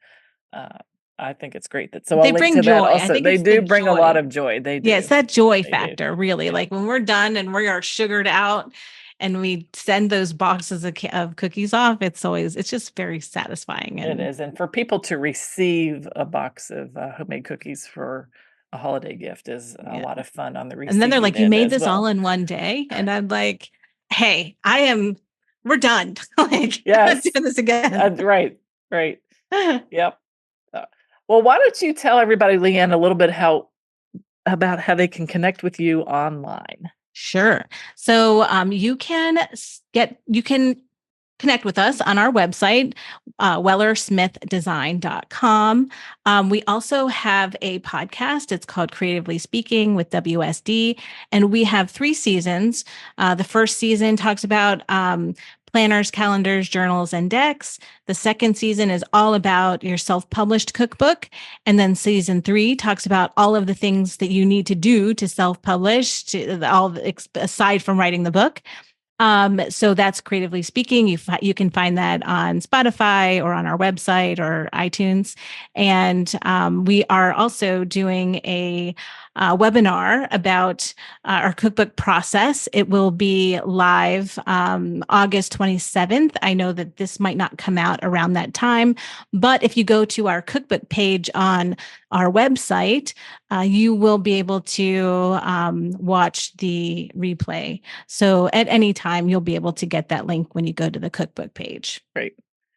I think it's great that I'll link to that also. They do bring a lot of joy. They do. Yeah, it's that joy factor, really. Like when we're done and we are sugared out and we send those boxes of cookies off, it's just very satisfying. It is. And for people to receive a box of homemade cookies for a holiday gift is a lot of fun on the receiving. And then they're like, you made this all in one day? And I'm like, hey, we're done. Like, I'm doing this again. Right. Yep. Well, why don't you tell everybody, LeAnna, a little bit about how they can connect with you online? Sure. So you can connect with us on our website, wellersmithdesign.com. We also have a podcast. It's called Creatively Speaking with WSD, and we have 3 seasons. The first season talks about planners, calendars, journals, and decks. The second season is all about your self-published cookbook. And then season 3 talks about all of the things that you need to do to self-publish, aside from writing the book. So that's Creatively Speaking. You can find that on Spotify or on our website or iTunes. And we are also doing a webinar about our cookbook process. It will be live August 27th. I know that this might not come out around that time, but if you go to our cookbook page on our website, you will be able to watch the replay. So at any time, you'll be able to get that link when you go to the cookbook page. Great.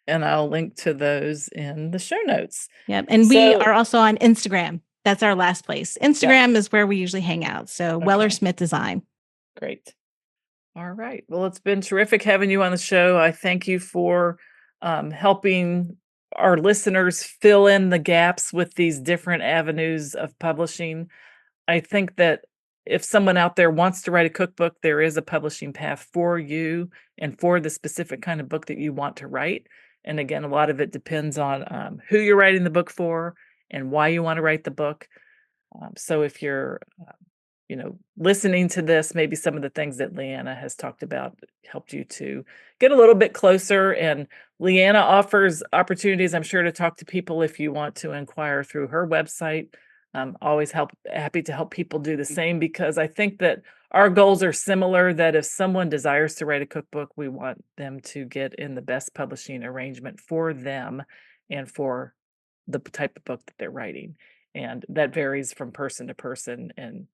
And I'll link to those in the show notes. Yep. And we are also on Instagram. That's our last place. Instagram is where we usually hang out. So Weller Smith Design. Great. All right. Well, it's been terrific having you on the show. I thank you for helping our listeners fill in the gaps with these different avenues of publishing. I think that if someone out there wants to write a cookbook, there is a publishing path for you and for the specific kind of book that you want to write. And again, a lot of it depends on who you're writing the book for and why you want to write the book. So if you're, listening to this, maybe some of the things that LeAnna has talked about helped you to get a little bit closer. And LeAnna offers opportunities, I'm sure, to talk to people if you want to inquire through her website. Always happy to help people do the same, because I think that our goals are similar, that if someone desires to write a cookbook, we want them to get in the best publishing arrangement for them and for the type of book that they're writing. And that varies from person to person and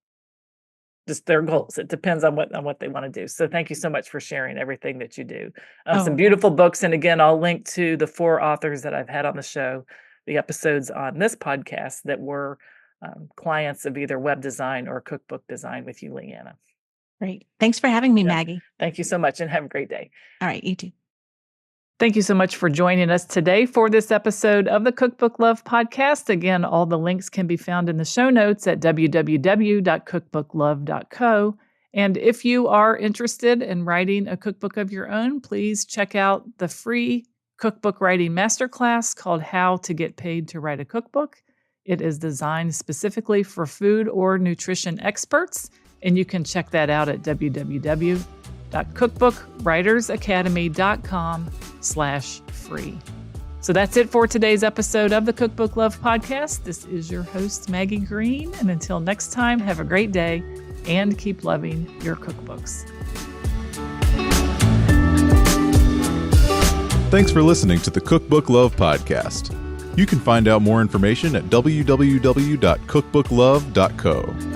just their goals. It depends on what they want to do. So thank you so much for sharing everything that you do. Some beautiful books. And again, I'll link to the 4 authors that I've had on the show, the episodes on this podcast that were clients of either web design or cookbook design with you, LeAnna. Great. Thanks for having me, Maggie. Thank you so much, and have a great day. All right, you too. Thank you so much for joining us today for this episode of the Cookbook Love podcast. Again, all the links can be found in the show notes at www.cookbooklove.co. And if you are interested in writing a cookbook of your own, please check out the free cookbook writing masterclass called How to Get Paid to Write a Cookbook. It is designed specifically for food or nutrition experts, and you can check that out at www.cookbookwritersacademy.com/free. So that's it for today's episode of the Cookbook Love podcast. This is your host, Maggie Green, and until next time, have a great day and keep loving your cookbooks. Thanks for listening to the Cookbook Love podcast. You can find out more information at www.cookbooklove.co.